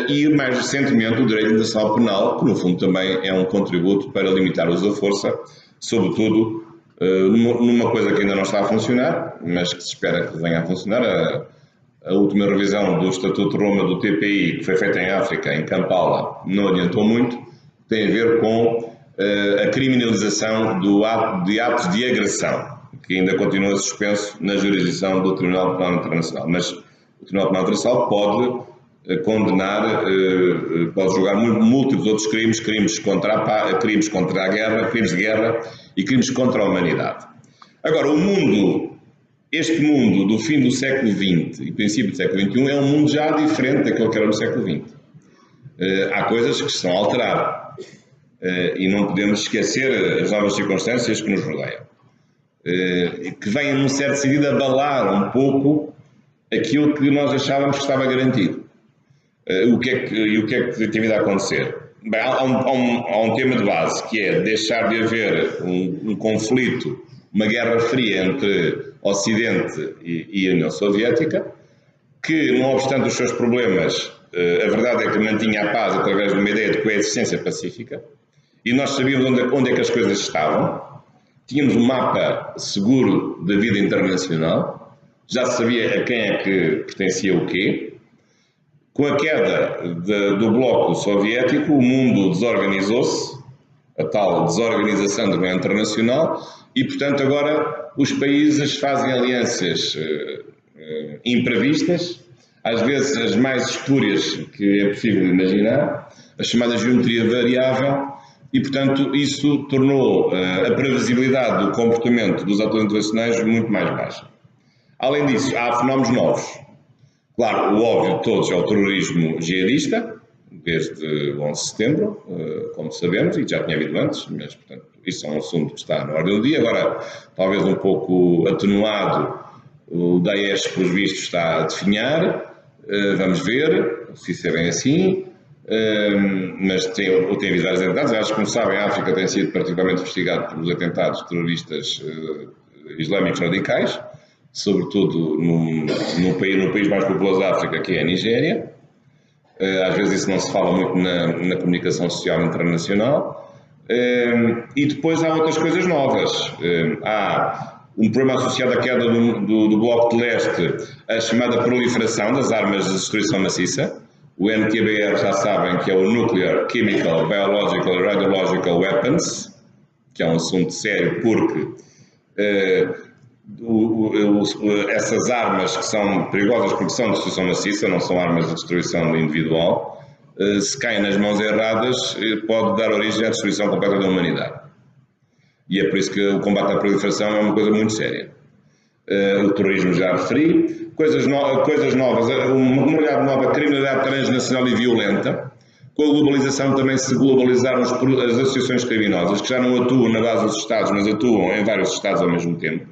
e mais recentemente o direito internacional penal, que no fundo também é um contributo para limitar o uso da força, sobretudo numa coisa que ainda não está a funcionar, mas que se espera que venha a funcionar. A última revisão do Estatuto de Roma do TPI, que foi feita em África, em Kampala, não adiantou muito, tem a ver com a criminalização de atos de agressão, que ainda continua suspenso na jurisdição do Tribunal Penal Internacional. Mas o Tribunal Penal Internacional pode condenar, pode julgar múltiplos outros crimes, crimes contra a guerra, crimes de guerra e crimes contra a humanidade. Agora, este mundo do fim do século XX e princípio do século XXI é um mundo já diferente daquele que era no século XX. Há coisas que se estão a alterar e não podemos esquecer as novas circunstâncias que nos rodeiam, que vêm, num certo sentido, abalar um pouco aquilo que nós achávamos que estava garantido. O que é que tem vindo a acontecer? Bem, há um tema de base, que é deixar de haver um conflito, uma guerra fria entre Ocidente e a União Soviética, que, não obstante os seus problemas, a verdade é que mantinha a paz através de uma ideia de coexistência pacífica, e nós sabíamos onde é que as coisas estavam, tínhamos um mapa seguro da vida internacional, já se sabia a quem é que pertencia o quê. Com a queda do bloco soviético, o mundo desorganizou-se, a tal desorganização do meio internacional, e, portanto, agora os países fazem alianças imprevistas, às vezes as mais espúrias que é possível imaginar, a chamada geometria variável, e, portanto, isso tornou a previsibilidade do comportamento dos atores internacionais muito mais baixa. Além disso, há fenómenos novos. Claro, o óbvio de todos é o terrorismo jihadista, desde o 11 de setembro, como sabemos, e já tinha havido antes, mas, portanto, isso é um assunto que está na ordem do dia. Agora, talvez um pouco atenuado, o Daesh, pelos vistos, está a definhar, vamos ver se isso é bem assim, mas tem havido vários atentados. Acho que, como sabem, a África tem sido particularmente investigada pelos atentados terroristas islâmicos radicais, sobretudo no país mais populoso da África, que é a Nigéria. Às vezes isso não se fala muito na comunicação social internacional. E depois há outras coisas novas. Há um problema associado à queda do Bloco de Leste, a chamada proliferação das armas de destruição maciça. O NQBR, já sabem, que é o Nuclear, Chemical, Biological e Radiological Weapons, que é um assunto sério porque essas armas, que são perigosas porque são de destruição maciça, não são armas de destruição individual, se caem nas mãos erradas, pode dar origem à destruição completa da humanidade. E é por isso que o combate à proliferação é uma coisa muito séria. O terrorismo já referi, coisas novas, uma modalidade nova, criminalidade transnacional e violenta, Com a globalização também se globalizaram as associações criminosas, que já não atuam na base dos Estados, mas atuam em vários Estados ao mesmo tempo.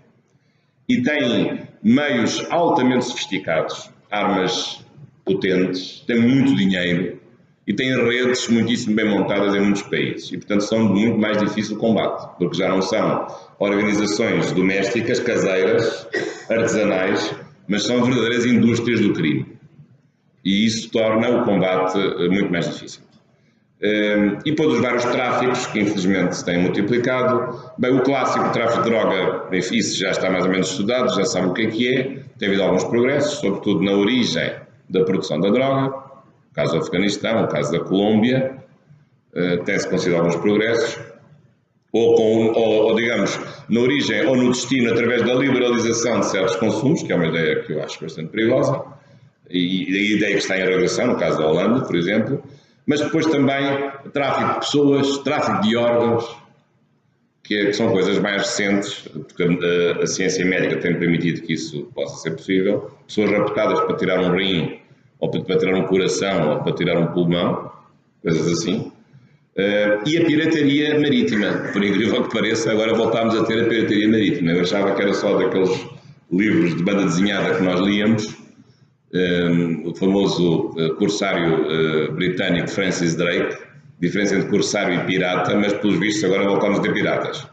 E têm meios altamente sofisticados, armas potentes, têm muito dinheiro e têm redes muitíssimo bem montadas em muitos países. E, portanto, são de muito mais difícil combate, porque já não são organizações domésticas, caseiras, artesanais, mas são verdadeiras indústrias do crime. E isso torna o combate muito mais difícil. E depois os vários tráficos, que infelizmente se têm multiplicado. Bem, o clássico tráfico de droga, isso já está mais ou menos estudado, já sabe o que é. Tem havido alguns progressos, sobretudo na origem da produção da droga. O caso do Afeganistão, o caso da Colômbia, tem-se conseguido alguns progressos. Ou, digamos, na origem ou no destino, através da liberalização de certos consumos, que é uma ideia que eu acho bastante perigosa. E a ideia que está em regressão, no caso da Holanda, por exemplo, mas depois também tráfico de pessoas, tráfico de órgãos, que são coisas mais recentes, porque a ciência médica tem permitido que isso possa ser possível. Pessoas raptadas para tirar um rim, ou para tirar um coração, ou para tirar um pulmão, coisas assim. E a pirataria marítima, por incrível que pareça, agora voltámos a ter a pirataria marítima. Eu achava que era só daqueles livros de banda desenhada que nós líamos, o famoso corsário britânico Francis Drake, diferença entre corsário e pirata, mas pelos vistos agora voltamos a ter piratas.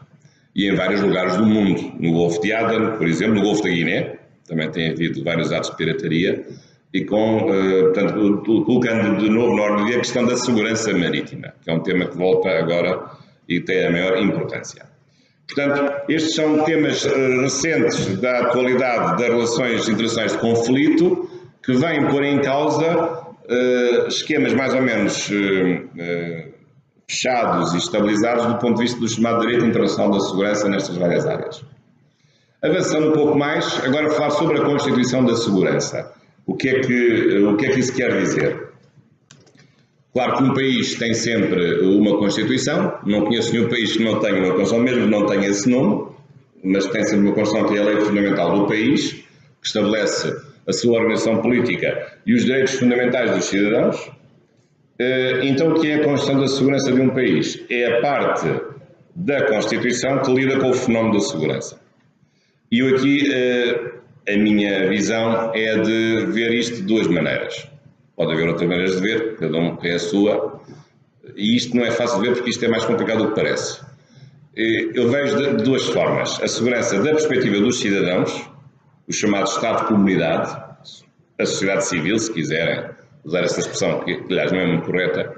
E em vários lugares do mundo, no Golfo de Aden, por exemplo, no Golfo da Guiné, também tem havido vários atos de pirataria, e portanto, colocando de novo na ordem do dia a questão da segurança marítima, que é um tema que volta agora e tem a maior importância. Portanto, estes são temas recentes da atualidade das relações internacionais de conflito, que vêm pôr em causa esquemas mais ou menos fechados e estabilizados do ponto de vista do chamado direito internacional da segurança nestas várias áreas. Avançando um pouco mais, agora falar sobre a Constituição da Segurança. O que é que isso quer dizer? Claro que um país tem sempre uma Constituição, não conheço nenhum país que não tenha uma Constituição, mesmo que não tenha esse nome, mas tem sempre uma Constituição que é a lei fundamental do país, que estabelece a sua organização política e os direitos fundamentais dos cidadãos. Então, o que é a Constituição da Segurança de um país? É a parte da Constituição que lida com o fenómeno da segurança. E eu aqui, a minha visão é de ver isto de duas maneiras. Pode haver outras maneiras de ver, cada um tem a sua, e isto não é fácil de ver porque isto é mais complicado do que parece. Eu vejo de duas formas. A segurança da perspectiva dos cidadãos, o chamado Estado-Comunidade, a sociedade civil, se quiserem usar essa expressão, que aliás não é muito correta,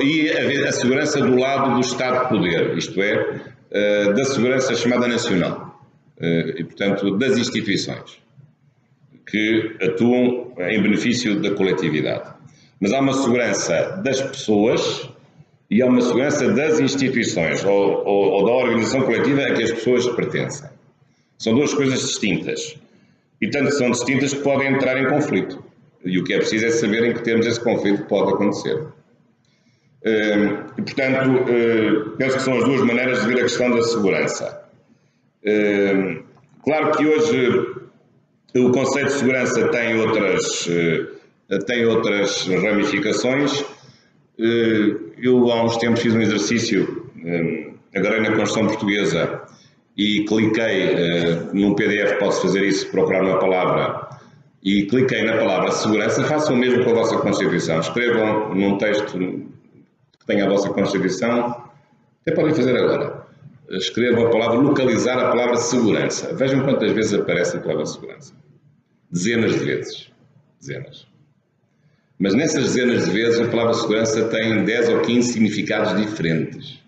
e a segurança do lado do Estado-Poder, isto é, da segurança chamada nacional, e portanto das instituições, que atuam em benefício da coletividade. Mas há uma segurança das pessoas e há uma segurança das instituições ou da organização coletiva a que as pessoas pertencem. São duas coisas distintas. E tanto são distintas que podem entrar em conflito. E o que é preciso é saber em que termos esse conflito pode acontecer. E, portanto, penso que são as duas maneiras de ver a questão da segurança. Claro que hoje o conceito de segurança tem outras ramificações. Eu há uns tempos fiz um exercício, agarrei na Constituição Portuguesa e cliquei num PDF, pode-se fazer isso, procurar uma palavra, e cliquei na palavra segurança. Façam o mesmo com a vossa Constituição. Escrevam num texto que tenha a vossa Constituição, até podem fazer agora. Escrevam a palavra, localizar a palavra segurança. Vejam quantas vezes aparece a palavra segurança. Dezenas de vezes. Dezenas. Mas nessas dezenas de vezes a palavra segurança tem 10 ou 15 significados diferentes.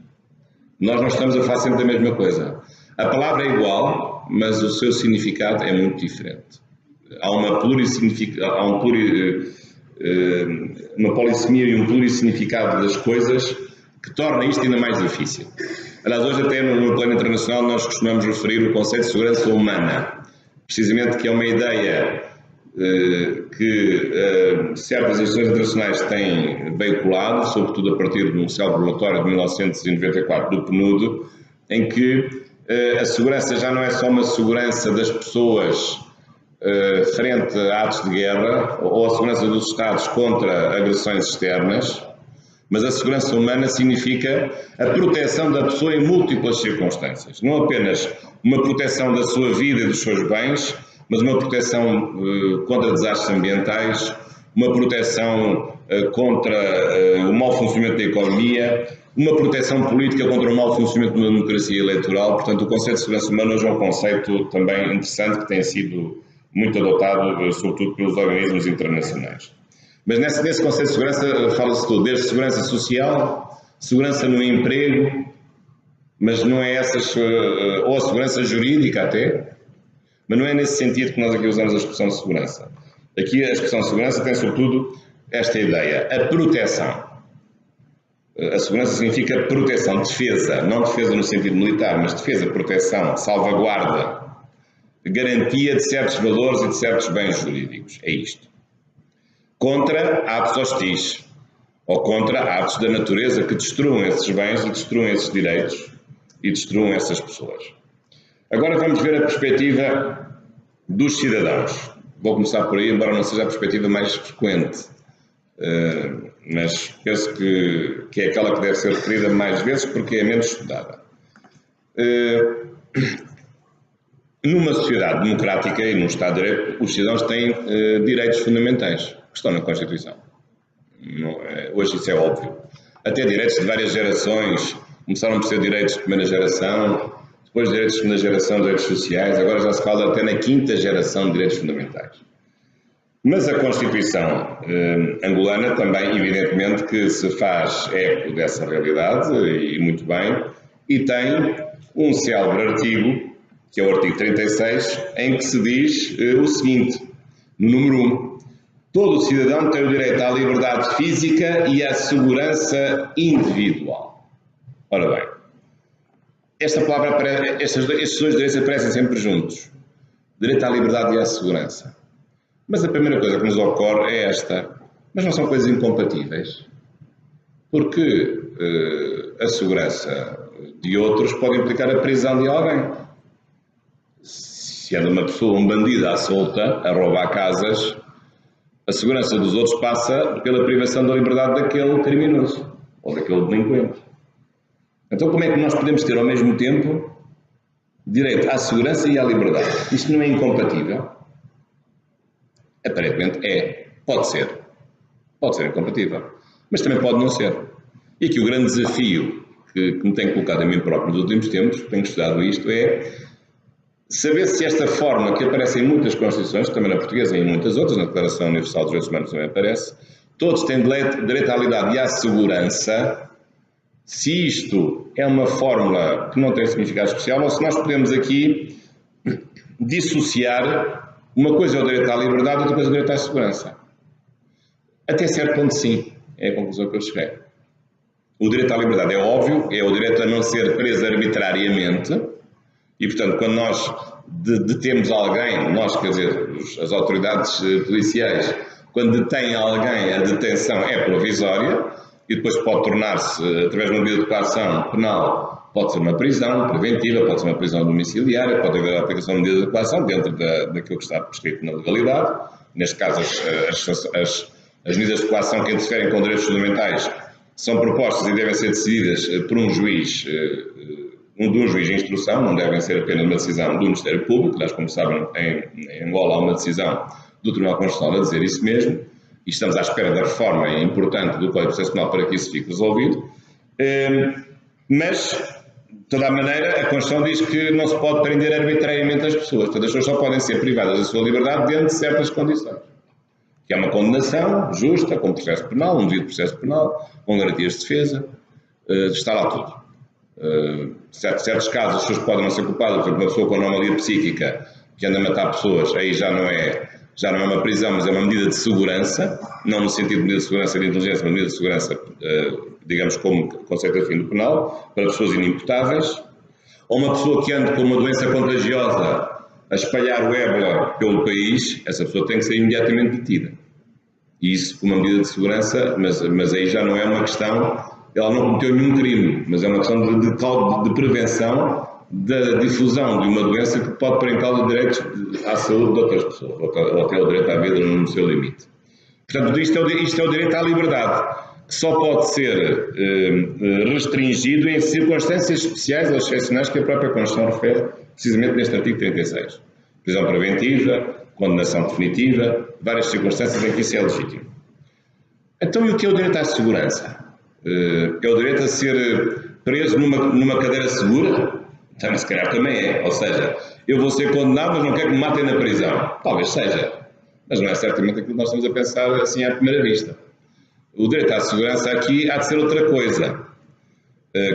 Nós não estamos a falar sempre da mesma coisa. A palavra é igual, mas o seu significado é muito diferente. Há uma polissemia e um plurissignificado das coisas que torna isto ainda mais difícil. Aliás, hoje até no plano internacional nós costumamos referir o conceito de segurança humana, precisamente que é uma ideia que certas instituições internacionais têm veiculado, sobretudo a partir de um célebre relatório de 1994 do PNUD, em que a segurança já não é só uma segurança das pessoas frente a atos de guerra ou a segurança dos Estados contra agressões externas, mas a segurança humana significa a proteção da pessoa em múltiplas circunstâncias. Não apenas uma proteção da sua vida e dos seus bens, mas uma proteção contra desastres ambientais, uma proteção contra o mau funcionamento da economia, uma proteção política contra o mau funcionamento da democracia eleitoral. Portanto, o conceito de segurança humana hoje é um conceito também interessante que tem sido muito adotado, sobretudo pelos organismos internacionais. Mas nesse conceito de segurança fala-se tudo, desde segurança social, segurança no emprego, mas não é essas, ou a segurança jurídica até, mas não é nesse sentido que nós aqui usamos a expressão de segurança. Aqui a expressão de segurança tem sobretudo esta ideia, a proteção. A segurança significa proteção, defesa, não defesa no sentido militar, mas defesa, proteção, salvaguarda, garantia de certos valores e de certos bens jurídicos. É isto. Contra atos hostis, ou contra atos da natureza que destruam esses bens e destruam esses direitos e destruam essas pessoas. Agora vamos ver a perspectiva dos cidadãos. Vou começar por aí, embora não seja a perspectiva mais frequente, mas penso que é aquela que deve ser referida mais vezes porque é menos estudada. Numa sociedade democrática e num Estado de Direito, os cidadãos têm direitos fundamentais que estão na Constituição. Hoje isso é óbvio. Até direitos de várias gerações, começaram por ser direitos de primeira geração, depois direitos de segunda geração, direitos sociais, agora já se fala até na quinta geração de direitos fundamentais. Mas a Constituição angolana também, evidentemente, que se faz eco dessa realidade, e muito bem, e tem um célebre artigo, que é o artigo 36, em que se diz o seguinte, no número 1, todo cidadão tem o direito à liberdade física e à segurança individual. Ora bem, esta palavra, estes dois direitos aparecem sempre juntos. Direito à liberdade e à segurança. Mas a primeira coisa que nos ocorre é esta. Mas não são coisas incompatíveis? Porque a segurança de outros pode implicar a prisão de alguém. Se anda uma pessoa, um bandido à solta, a roubar casas, a segurança dos outros passa pela privação da liberdade daquele criminoso ou daquele delinquente. Então como é que nós podemos ter ao mesmo tempo direito à segurança e à liberdade? Isto não é incompatível? Aparentemente é. Pode ser. Pode ser incompatível. Mas também pode não ser. E aqui o grande desafio que me tenho colocado a mim próprio nos últimos tempos, tenho estudado isto, é saber se esta forma que aparece em muitas constituições, também na portuguesa e em muitas outras, na Declaração Universal dos Direitos Humanos também aparece, todos têm direito à liberdade e à segurança, se isto é uma fórmula que não tem significado especial ou se nós podemos aqui dissociar uma coisa é o direito à liberdade, outra coisa é o direito à segurança. Até certo ponto sim, é a conclusão que eu cheguei. O direito à liberdade é óbvio, é o direito a não ser preso arbitrariamente e, portanto, quando nós detemos alguém, nós, quer dizer, as autoridades policiais, quando detêm alguém, a detenção é provisória e depois pode tornar-se, através de uma medida de coação penal, pode ser uma prisão preventiva, pode ser uma prisão domiciliária, pode haver a aplicação de medidas de coação dentro daquilo que está prescrito na legalidade. Neste caso, as medidas de coação que interferem com direitos fundamentais são propostas e devem ser decididas por um juiz de instrução, não devem ser apenas uma decisão do Ministério Público. Aliás, como sabem, em Angola há uma decisão do Tribunal Constitucional a dizer isso mesmo, e estamos à espera da reforma importante do Código Processual para que isso fique resolvido. Mas, de toda a maneira, a Constituição diz que não se pode prender arbitrariamente as pessoas. Portanto, as pessoas só podem ser privadas da sua liberdade dentro de certas condições. Que é uma condenação justa, com processo penal, um devido processo penal, com garantias de defesa, está lá tudo. Certos casos, as pessoas podem não ser culpadas, por exemplo, uma pessoa com anomalia psíquica que anda a matar pessoas, aí já não é uma prisão, mas é uma medida de segurança, não no sentido de medida de segurança de inteligência, mas medida de segurança, digamos, como conceito afim do penal, para pessoas inimputáveis, ou uma pessoa que anda com uma doença contagiosa a espalhar o ébola pelo país, essa pessoa tem que ser imediatamente detida. E isso com uma medida de segurança, mas aí já não é uma questão, ela não cometeu nenhum crime, mas é uma questão de prevenção da difusão de uma doença que pode pôr em causa direitos à saúde de outras pessoas, ou até o direito à vida no seu limite. Portanto, isto é o direito à liberdade, que só pode ser restringido em circunstâncias especiais ou excepcionais que a própria Constituição refere, precisamente neste artigo 36. Prisão preventiva, condenação definitiva, várias circunstâncias em que isso é legítimo. Então, e o que é o direito à segurança? É o direito a ser preso numa cadeira segura? Então, se calhar também é. Ou seja, eu vou ser condenado, mas não quero que me matem na prisão. Talvez seja. Mas não é certamente aquilo que nós estamos a pensar assim à primeira vista. O direito à segurança aqui há de ser outra coisa.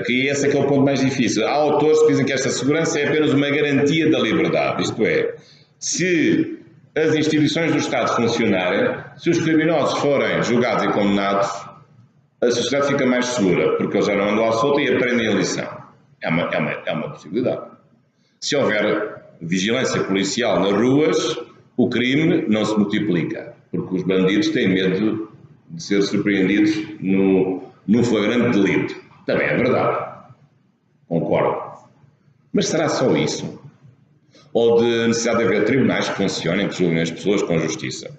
Que esse é que é o ponto mais difícil. Há autores que dizem que esta segurança é apenas uma garantia da liberdade. Isto é, se as instituições do Estado funcionarem, se os criminosos forem julgados e condenados, a sociedade fica mais segura, porque eles já não andam à solta e aprendem a lição. É uma possibilidade. Se houver vigilância policial nas ruas, o crime não se multiplica, porque os bandidos têm medo de ser surpreendidos no flagrante delito. Também é verdade. Concordo. Mas será só isso? Ou de necessidade de haver tribunais que funcionem, que julguem as pessoas com justiça?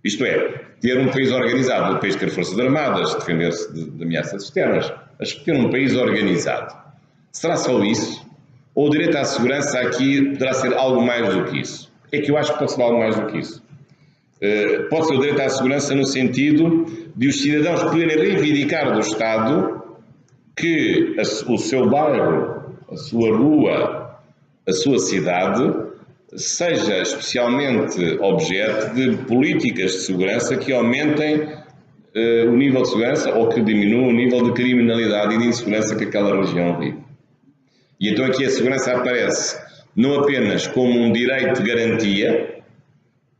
Isto é, ter um país organizado, um país ter forças armadas, defender-se de ameaças externas, mas ter um país organizado. Será só isso? Ou o direito à segurança aqui poderá ser algo mais do que isso? É que eu acho que pode ser algo mais do que isso. Pode ser o direito à segurança no sentido de os cidadãos poderem reivindicar do Estado que o seu bairro, a sua rua, a sua cidade seja especialmente objeto de políticas de segurança que aumentem o nível de segurança ou que diminuam o nível de criminalidade e de insegurança que aquela região vive. E então aqui a segurança aparece não apenas como um direito de garantia,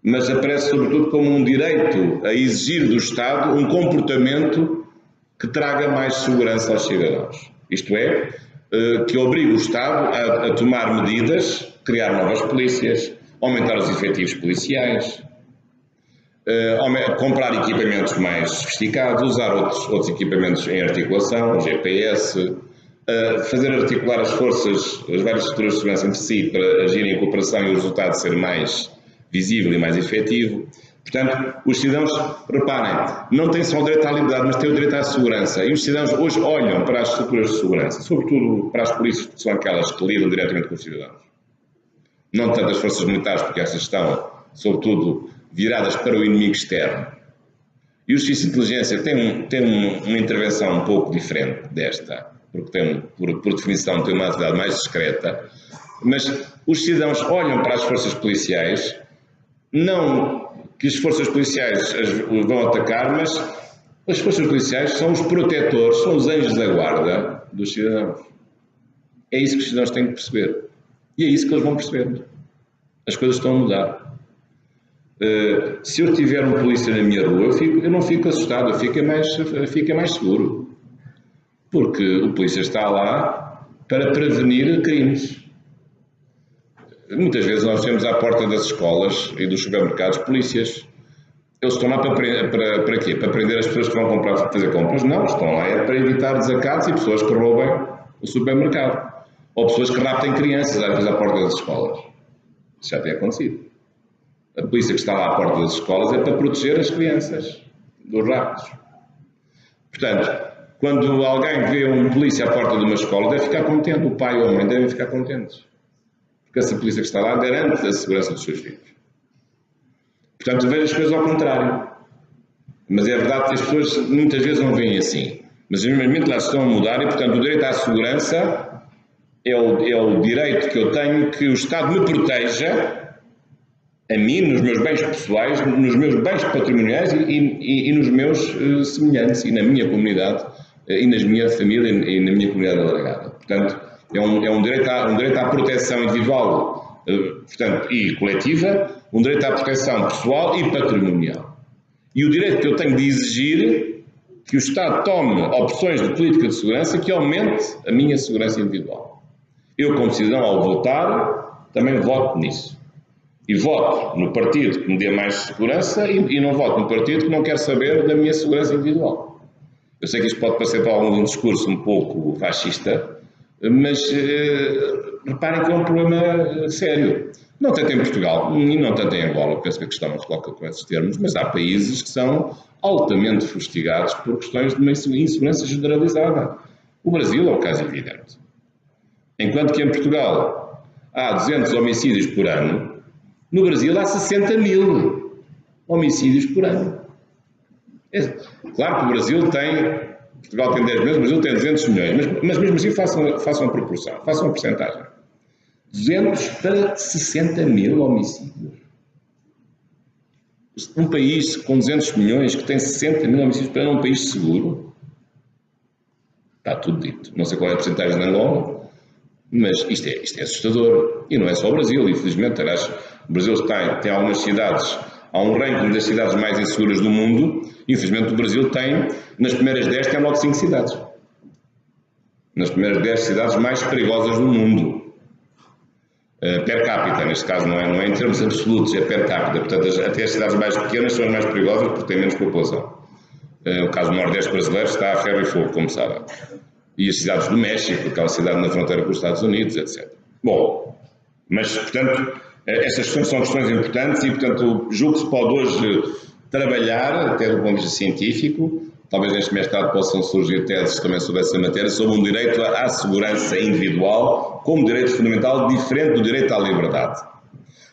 mas aparece sobretudo como um direito a exigir do Estado um comportamento que traga mais segurança aos cidadãos. Isto é, que obrigue o Estado a tomar medidas, criar novas polícias, aumentar os efetivos policiais, comprar equipamentos mais sofisticados, usar outros equipamentos em articulação, GPS, fazer articular as forças, as várias estruturas de segurança entre si para agirem em cooperação e o resultado ser mais visível e mais efetivo. Portanto, os cidadãos, reparem, não têm só o direito à liberdade, mas têm o direito à segurança. E os cidadãos hoje olham para as estruturas de segurança, sobretudo para as polícias, que são aquelas que lidam diretamente com os cidadãos. Não tanto as forças militares, porque essas estão, sobretudo, viradas para o inimigo externo. E o serviço de inteligência tem uma intervenção um pouco diferente desta, porque por definição tem uma atividade mais discreta, mas os cidadãos olham para as forças policiais, não que as forças policiais os vão atacar, mas as forças policiais são os protetores, são os anjos da guarda dos cidadãos. É isso que os cidadãos têm que perceber. E é isso que eles vão perceber. As coisas estão a mudar. Se eu tiver um polícia na minha rua, eu não fico assustado, eu fico mais seguro. Porque o polícia está lá para prevenir crimes. Muitas vezes nós temos à porta das escolas e dos supermercados polícias. Eles estão lá para quê? Para prender as pessoas que vão fazer compras? Não, estão lá para evitar desacatos e pessoas que roubem o supermercado. Ou pessoas que raptem crianças às vezes à porta das escolas. Isso já tem acontecido. A polícia que está lá à porta das escolas é para proteger as crianças dos raptos. Portanto, quando alguém vê um polícia à porta de uma escola, deve ficar contente. O pai ou a mãe devem ficar contentes. Porque essa polícia que está lá garante a segurança dos seus filhos. Portanto, vejo as coisas ao contrário. Mas é verdade que as pessoas muitas vezes não veem assim. Mas as minhas mentes lá estão a mudar e, portanto, o direito à segurança é o direito que eu tenho que o Estado me proteja a mim, nos meus bens pessoais, nos meus bens patrimoniais e nos meus semelhantes, e na minha comunidade, e na minha família e na minha comunidade alargada. Portanto, é um direito à proteção individual, portanto, e coletiva, um direito à proteção pessoal e patrimonial. E o direito que eu tenho de exigir que o Estado tome opções de política de segurança que aumente a minha segurança individual. Eu, como cidadão, ao votar, também voto nisso. E voto no partido que me dê mais segurança e não voto no partido que não quer saber da minha segurança individual. Eu sei que isto pode parecer para algum discurso um pouco fascista, mas reparem que é um problema sério. Não tanto em Portugal e não tanto em Angola, penso que a questão não se coloca com esses termos, mas há países que são altamente fustigados por questões de uma insegurança generalizada. O Brasil é o caso evidente. Enquanto que em Portugal há 200 homicídios por ano, no Brasil há 60 mil homicídios por ano. Claro que o Brasil tem, Portugal tem 10 milhões, o Brasil tem 200 milhões, mas mesmo assim façam a proporção, façam a porcentagem. 200 para 60 mil homicídios. Um país com 200 milhões que tem 60 mil homicídios para um país seguro? Está tudo dito. Não sei qual é a porcentagem de Angola, mas isto é assustador. E não é só o Brasil, infelizmente. Aliás, o Brasil tem algumas cidades, há um ranking das cidades mais inseguras do mundo. Infelizmente o Brasil tem, nas primeiras 10 tem logo 5 cidades. Nas primeiras 10 cidades mais perigosas do mundo. Per capita, neste caso não é em termos absolutos, é per capita. Portanto, até as cidades mais pequenas são as mais perigosas porque têm menos população. O caso do Nordeste brasileiro está a ferro e fogo, como sabem. E as cidades do México, aquela cidade na fronteira com os Estados Unidos, etc. Bom, mas, portanto, estas questões são questões importantes e, portanto, julgo que se pode hoje trabalhar, até do ponto de vista científico, talvez neste mestrado possam surgir teses também sobre essa matéria, sobre um direito à segurança individual como direito fundamental diferente do direito à liberdade.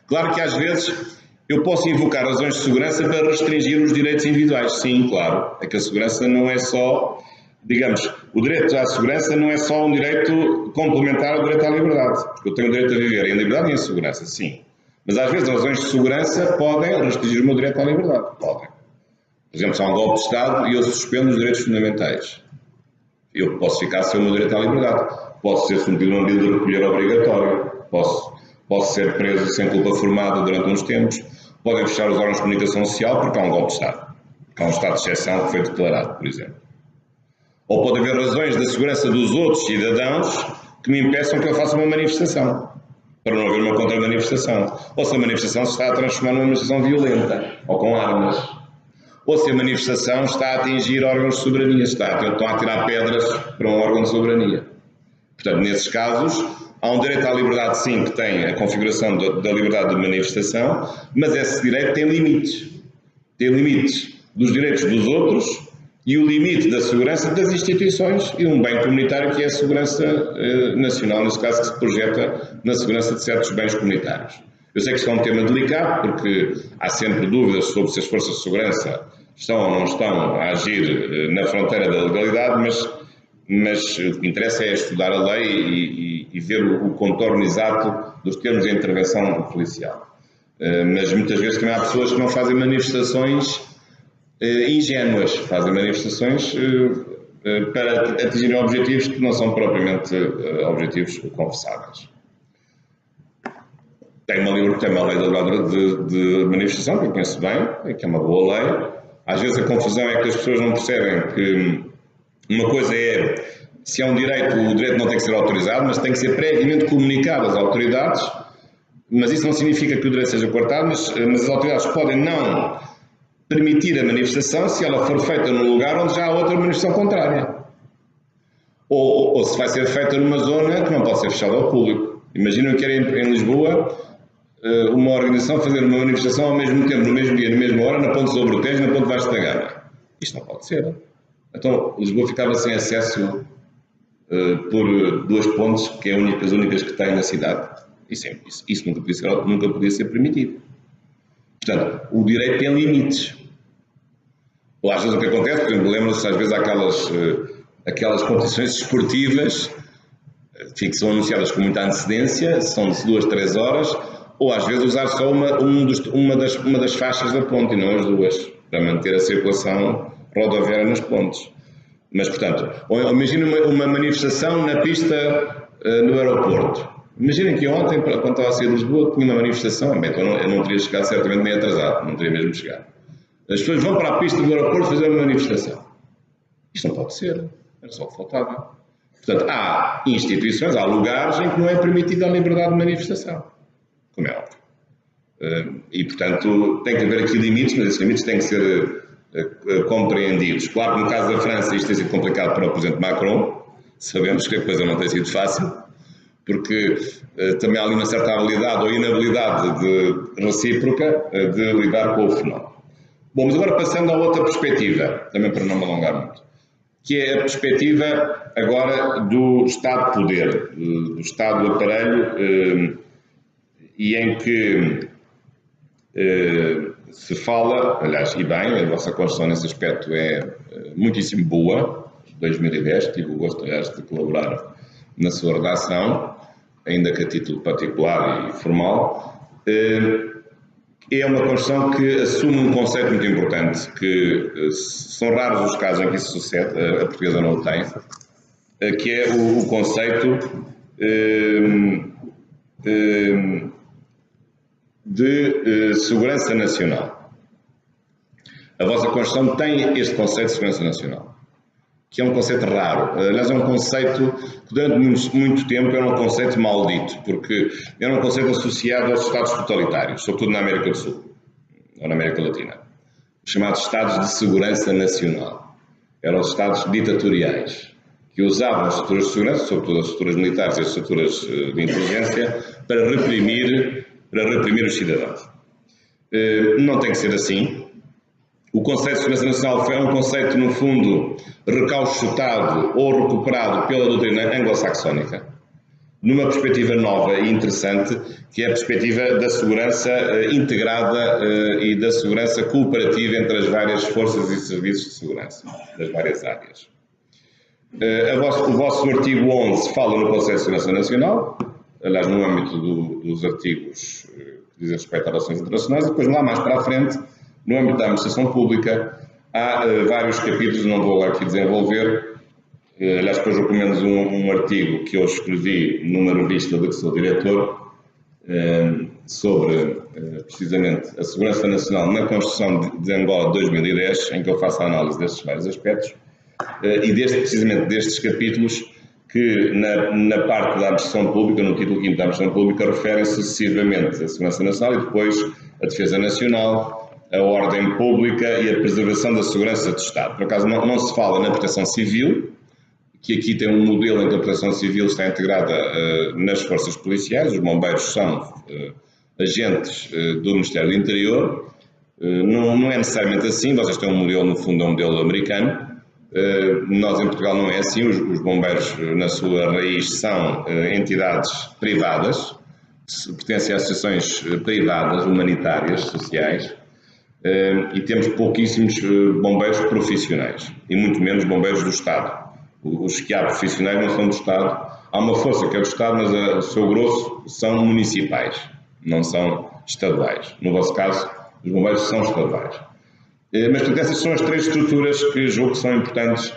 Claro que às vezes eu posso invocar razões de segurança para restringir os direitos individuais. Sim, claro. É que a segurança não é só, digamos, o direito à segurança não é só um direito complementar ao direito à liberdade. Porque eu tenho o direito a viver em liberdade e em segurança, sim. Mas às vezes as razões de segurança podem restringir o meu direito à liberdade. Podem. Por exemplo, se há um golpe de Estado e eu suspendo os direitos fundamentais. Eu posso ficar sem o meu direito à liberdade. Posso ser submetido a uma medida de recolher obrigatória. Posso ser preso sem culpa formada durante uns tempos. Podem fechar os órgãos de comunicação social porque há um golpe de Estado. Porque há um estado de exceção que foi declarado, por exemplo. Ou pode haver razões da segurança dos outros cidadãos que me impeçam que eu faça uma manifestação. Para não haver uma contra-manifestação. Ou se a manifestação se está a transformar numa manifestação violenta. Ou com armas. Ou se a manifestação está a atingir órgãos de soberania, estão a tirar pedras para um órgão de soberania. Portanto, nesses casos, há um direito à liberdade, sim, que tem a configuração da liberdade de manifestação, mas esse direito tem limites. Tem limites dos direitos dos outros e o limite da segurança das instituições e um bem comunitário que é a segurança nacional, nesse caso que se projeta na segurança de certos bens comunitários. Eu sei que isto é um tema delicado, porque há sempre dúvidas sobre se as forças de segurança estão ou não estão a agir na fronteira da legalidade, mas o que interessa é estudar a lei e ver o contorno exato dos termos de intervenção policial. Mas muitas vezes também há pessoas que não fazem manifestações ingênuas, fazem manifestações para atingirem objetivos que não são propriamente objetivos confessáveis. Tem uma lei da liberdade de manifestação, que eu conheço bem, que é uma boa lei. Às vezes a confusão é que as pessoas não percebem que uma coisa é, se é um direito, o direito não tem que ser autorizado, mas tem que ser previamente comunicado às autoridades, mas isso não significa que o direito seja cortado, mas as autoridades podem não permitir a manifestação se ela for feita num lugar onde já há outra manifestação contrária. Ou se vai ser feita numa zona que não pode ser fechada ao público. Imaginem que era em Lisboa uma organização fazer uma manifestação ao mesmo tempo, no mesmo dia, na mesma hora, na Ponte sobre o Tejo e na Ponte Vasco da Gama. Isto não pode ser. Então, Lisboa ficava sem acesso por duas pontes, que é as únicas que tem na cidade. Isso nunca podia ser permitido. Portanto, o direito tem limites. Ou às vezes o que acontece, por exemplo, lembram-se às vezes aquelas competições desportivas que são anunciadas com muita antecedência, são de 2, 3 horas, ou às vezes usar só uma das faixas da ponte e não as duas, para manter a circulação rodoviária nas pontes. Mas, portanto, imaginem uma manifestação na pista no aeroporto. Imaginem que ontem, quando estava a sair de Lisboa, tinha uma manifestação, então eu não teria chegado certamente nem atrasado, não teria mesmo chegado. As pessoas vão para a pista do aeroporto fazer uma manifestação. Isto não pode ser, era só o que faltava. Portanto, há instituições, há lugares em que não é permitida a liberdade de manifestação, como é óbvio. E, portanto, tem que haver aqui limites, mas esses limites têm que ser compreendidos. Claro que no caso da França isto tem sido complicado para o Presidente Macron, sabemos que a coisa não tem sido fácil, porque também há ali uma certa habilidade ou inabilidade recíproca de lidar com o fenómeno. Bom, mas agora passando a outra perspectiva, também para não me alongar muito, que é a perspectiva agora do Estado de poder, do Estado do aparelho, e em que se fala, aliás, e bem, a vossa Constituição nesse aspecto é muitíssimo boa, 2010, tive o gosto, aliás, de colaborar na sua redação, ainda que a título particular e formal. É uma Constituição que assume um conceito muito importante, que são raros os casos em que isso sucede, a portuguesa não o tem, que é o conceito de segurança nacional. A vossa Constituição tem este conceito de segurança nacional, que é um conceito raro. Aliás, é um conceito que durante muito tempo era um conceito maldito, porque era um conceito associado aos Estados totalitários, sobretudo na América do Sul, ou na América Latina, os chamados Estados de segurança nacional. Eram os Estados ditatoriais, que usavam as estruturas de segurança, sobretudo as estruturas militares e as estruturas de inteligência, para reprimir os cidadãos. Não tem que ser assim. O conceito de segurança nacional é um conceito, no fundo, recauchutado ou recuperado pela doutrina anglo-saxónica, numa perspectiva nova e interessante, que é a perspectiva da segurança integrada e da segurança cooperativa entre as várias forças e serviços de segurança, das várias áreas. O vosso artigo 11 fala no conceito de segurança nacional, aliás, no âmbito dos artigos que dizem respeito a relações internacionais, e depois lá mais para a frente, no âmbito da administração pública, há vários capítulos, não vou aqui desenvolver, aliás, depois recomendo um artigo que eu escrevi numa revista de que sou diretor, sobre, precisamente, a segurança nacional na Constituição de Angola de 2010, em que eu faço a análise destes vários aspectos, e precisamente destes capítulos que, na parte da administração pública, no título 5 da administração pública, referem sucessivamente a segurança nacional e depois a defesa nacional, a ordem pública e a preservação da segurança do Estado. Por acaso não se fala na proteção civil, que aqui tem um modelo em que a proteção civil está integrada nas forças policiais, os bombeiros são agentes do Ministério do Interior. Não é necessariamente assim, vocês têm um modelo, no fundo é um modelo americano. Nós em Portugal não é assim, os bombeiros na sua raiz são entidades privadas, pertencem a associações privadas, humanitárias, sociais, e temos pouquíssimos bombeiros profissionais, e muito menos bombeiros do Estado. Os que há profissionais não são do Estado, há uma força que é do Estado, mas o seu grosso são municipais, não são estaduais. No vosso caso, os bombeiros são estaduais. Mas, portanto, essas são as três estruturas que julgo que são importantes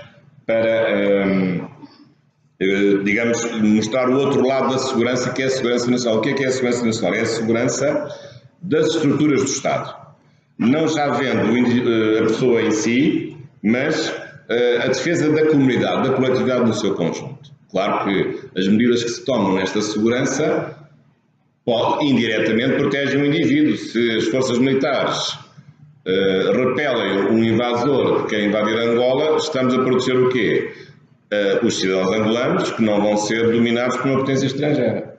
para, digamos, mostrar o outro lado da segurança, que é a segurança nacional. O que é a segurança nacional? É a segurança das estruturas do Estado. Não já vendo a pessoa em si, mas a defesa da comunidade, da coletividade no seu conjunto. Claro que as medidas que se tomam nesta segurança indiretamente protegem o indivíduo. Se as forças militares repelem um invasor que quer invadir Angola, estamos a proteger o quê? Os cidadãos angolanos, que não vão ser dominados por uma potência estrangeira.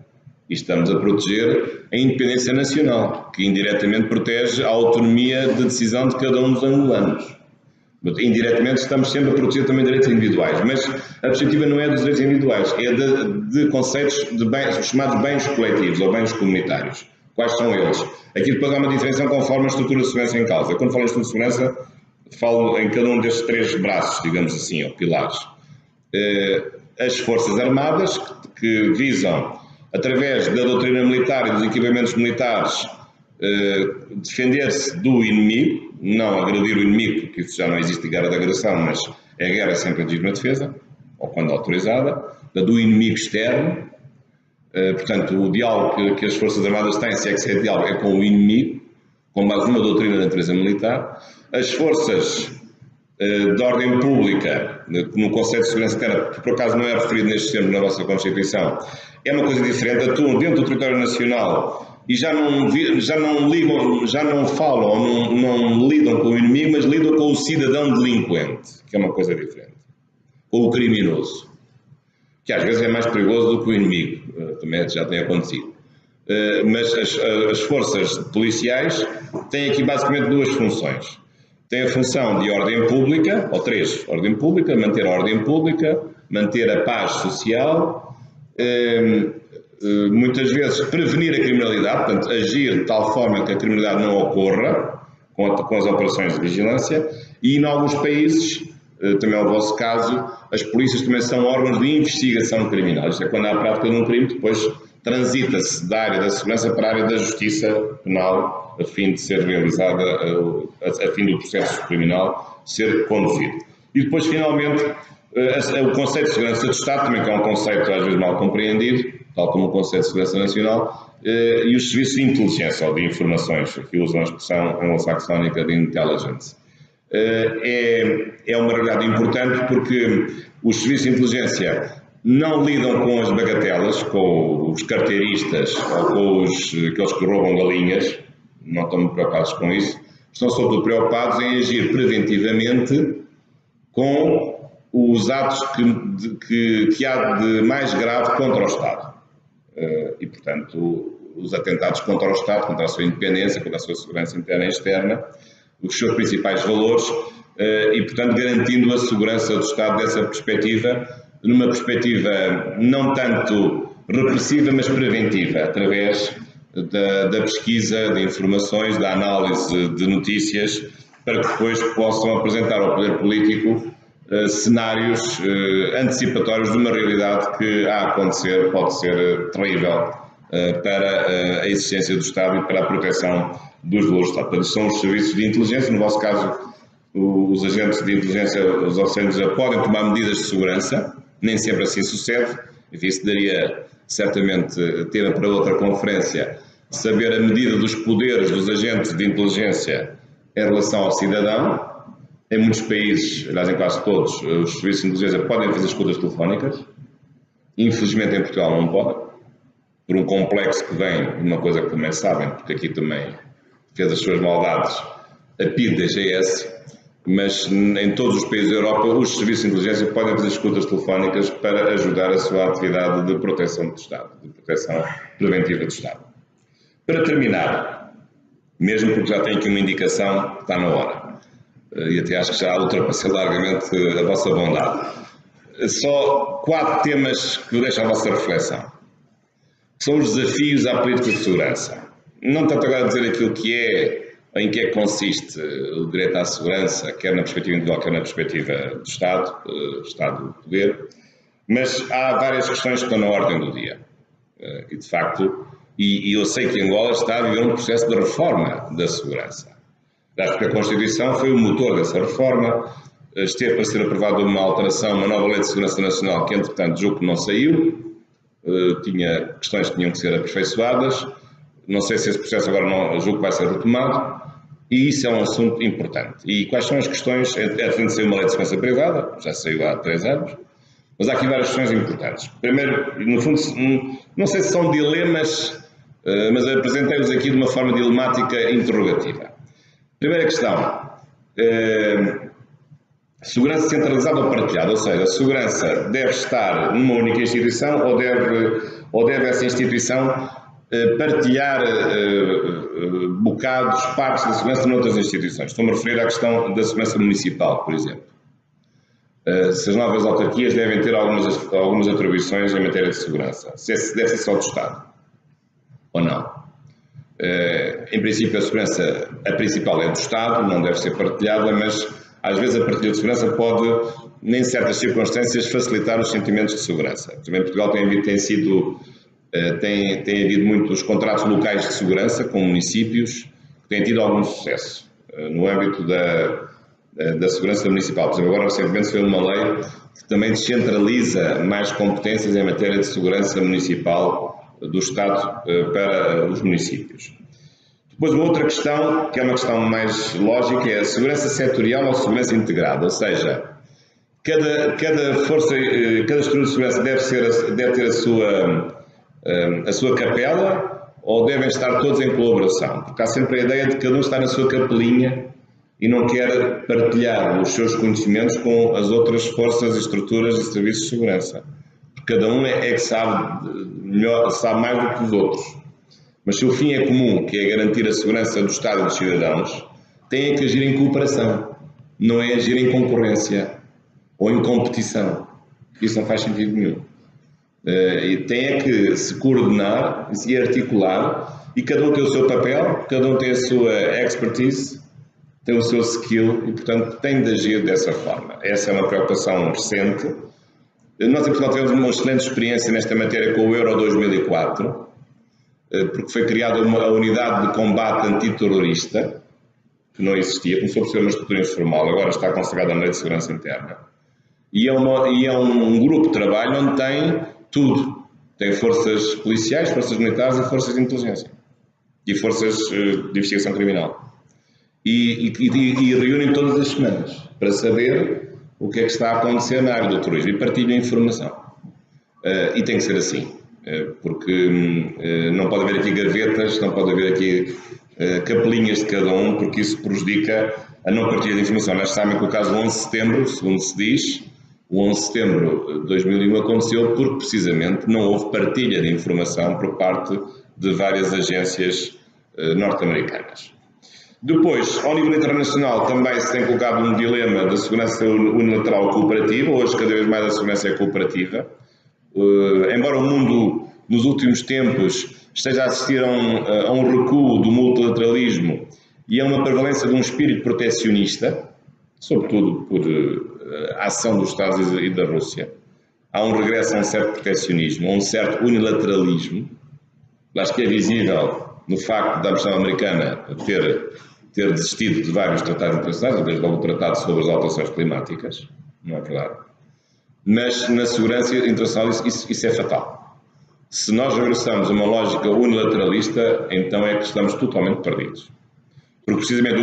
E estamos a proteger a independência nacional, que indiretamente protege a autonomia de decisão de cada um dos angolanos. Indiretamente estamos sempre a proteger também direitos individuais, mas a perspectiva não é dos direitos individuais, é de conceitos de bens, chamados bens coletivos ou bens comunitários. Quais são eles? Aqui depois há uma diferenciação conforme a estrutura de segurança em causa. Quando falo em estrutura de segurança, falo em cada um destes três braços, digamos assim, ou pilares. As Forças Armadas, que visam, através da doutrina militar e dos equipamentos militares, defender-se do inimigo, não agredir o inimigo, porque isso já não existe guerra de agressão, mas é guerra sempre em legítima defesa, ou quando autorizada, do inimigo externo. Portanto, o diálogo que as Forças Armadas têm, se é que se é diálogo, é com o inimigo, com base numa doutrina de natureza militar. As forças de ordem pública, no conceito de segurança interna, que por acaso não é referido neste termo na vossa Constituição, é uma coisa diferente. Atuam dentro do território nacional e já não falam ou não lidam com o inimigo, mas lidam com o cidadão delinquente, que é uma coisa diferente, com o criminoso. que às vezes é mais perigoso do que o inimigo, também já tem acontecido. Mas as forças policiais têm aqui basicamente duas funções. Tem a função de ordem pública, ou três: ordem pública, manter a ordem pública, manter a paz social, muitas vezes prevenir a criminalidade, portanto, agir de tal forma que a criminalidade não ocorra com as operações de vigilância, e em alguns países, também é o vosso caso, as polícias também são órgãos de investigação criminal. Isto é, quando há a prática de um crime, depois transita-se da área da segurança para a área da justiça penal, a fim de ser realizada, a fim do processo criminal ser conduzido. E depois, finalmente, o conceito de segurança do Estado, também que é um conceito às vezes mal compreendido, tal como o conceito de segurança nacional, e os serviços de inteligência ou de informações, que usam a expressão anglo-saxónica de intelligence. É uma realidade importante porque os serviços de inteligência não lidam com as bagatelas, com os carteiristas ou com aqueles que roubam galinhas, não estão muito preocupados com isso, estão sobretudo preocupados em agir preventivamente com os atos que há de mais grave contra o Estado. E, portanto, os atentados contra o Estado, contra a sua independência, contra a sua segurança interna e externa, os seus principais valores, e, portanto, garantindo a segurança do Estado dessa perspectiva, numa perspectiva não tanto repressiva, mas preventiva, através da pesquisa de informações, da análise de notícias, para que depois possam apresentar ao poder político cenários antecipatórios de uma realidade que a acontecer pode ser terrível para a existência do Estado e para a proteção dos valores do Estado. Portanto, são os serviços de inteligência, no vosso caso, os agentes de inteligência, os oficiais podem tomar medidas de segurança, nem sempre assim sucede, enfim, isso daria certamente tema para outra conferência, saber a medida dos poderes dos agentes de inteligência em relação ao cidadão. Em muitos países, aliás em quase todos, os serviços de inteligência podem fazer escutas telefónicas, infelizmente em Portugal não podem, por um complexo que vem de uma coisa que também sabem, porque aqui também fez as suas maldades a PIDE-DGS, mas em todos os países da Europa os serviços de inteligência podem fazer escutas telefónicas para ajudar a sua atividade de proteção do Estado, de proteção preventiva do Estado. Para terminar, mesmo porque já tenho aqui uma indicação, está na hora, e até acho que já ultrapassei largamente a vossa bondade, só 4 temas que deixam a vossa reflexão. São os desafios à política de segurança. Não tanto agora dizer aquilo que é, em que é que consiste o direito à segurança, quer na perspectiva individual, quer na perspectiva do Estado, Estado do poder, mas há várias questões que estão na ordem do dia. E de facto, eu sei que Angola está a viver um processo de reforma da segurança. Porque a Constituição foi o motor dessa reforma, esteve para ser aprovada uma alteração, uma nova Lei de Segurança Nacional, que entretanto julgo que não saiu, tinha questões que tinham que ser aperfeiçoadas, não sei se esse processo agora não, julgo que vai ser retomado, e isso é um assunto importante. E quais são as questões? É de ser uma Lei de Segurança Privada, já saiu há 3 anos, mas há aqui várias questões importantes. Primeiro, no fundo, não sei se são dilemas, mas apresentei-os aqui de uma forma dilemática interrogativa. Primeira questão, segurança centralizada ou partilhada, ou seja, a segurança deve estar numa única instituição ou deve essa instituição partilhar bocados, partes da segurança noutras instituições. Estou-me a referir à questão da segurança municipal, por exemplo. Se as novas autarquias devem ter algumas atribuições em matéria de segurança, se deve ser só do Estado ou não. Em princípio a segurança, a principal é do Estado, não deve ser partilhada, mas às vezes a partilha de segurança pode, em certas circunstâncias, facilitar os sentimentos de segurança. Também Portugal tem havido muitos contratos locais de segurança com municípios que têm tido algum sucesso no âmbito da segurança municipal. Por exemplo, agora recentemente foi uma lei que também descentraliza mais competências em matéria de segurança municipal do Estado para os municípios. Depois uma outra questão, que é uma questão mais lógica, é a segurança setorial ou segurança integrada, ou seja, cada força, cada estrutura de segurança deve ter a sua capela ou devem estar todos em colaboração, porque há sempre a ideia de que cada um está na sua capelinha e não quer partilhar os seus conhecimentos com as outras forças, estruturas e serviços de segurança. Cada um é que sabe melhor, sabe mais do que os outros. Mas se o fim é comum, que é garantir a segurança do Estado e dos cidadãos, tem que agir em cooperação, não é agir em concorrência ou em competição. Isso não faz sentido nenhum. E tem que se coordenar e se articular, e cada um tem o seu papel, cada um tem a sua expertise, tem o seu skill e, portanto, tem de agir dessa forma. Essa é uma preocupação recente. Nós, em Portugal, tivemos uma excelente experiência nesta matéria com o Euro 2004, porque foi criada a unidade de combate antiterrorista, que não existia, começou por ser uma estrutura informal, agora está consagrada na Lei de Segurança Interna. E é um grupo de trabalho onde tem tudo. Tem forças policiais, forças militares e forças de inteligência. E forças de investigação criminal. E reúnem todas as semanas para saber o que é que está a acontecer na área do terrorismo e partilham informação. E tem que ser assim, porque não pode haver aqui gavetas, não pode haver aqui capelinhas de cada um, porque isso prejudica a não partilha de informação. Nós sabemos que o caso do 11 de setembro, segundo se diz, o 11 de setembro de 2001 aconteceu porque precisamente não houve partilha de informação por parte de várias agências norte-americanas. Depois, ao nível internacional, também se tem colocado um dilema da segurança unilateral cooperativa. Hoje, cada vez mais a segurança é cooperativa. Embora o mundo, nos últimos tempos, esteja a assistir a um recuo do multilateralismo e a uma prevalência de um espírito protecionista, sobretudo por a ação dos Estados e da Rússia, há um regresso a um certo protecionismo, a um certo unilateralismo. Acho que é visível no facto da Administração Americana ter desistido de vários tratados internacionais, desde logo o Tratado sobre as Alterações Climáticas, não é verdade? Mas na segurança internacional isso é fatal. Se nós regressamos a uma lógica unilateralista, então é que estamos totalmente perdidos. Porque precisamente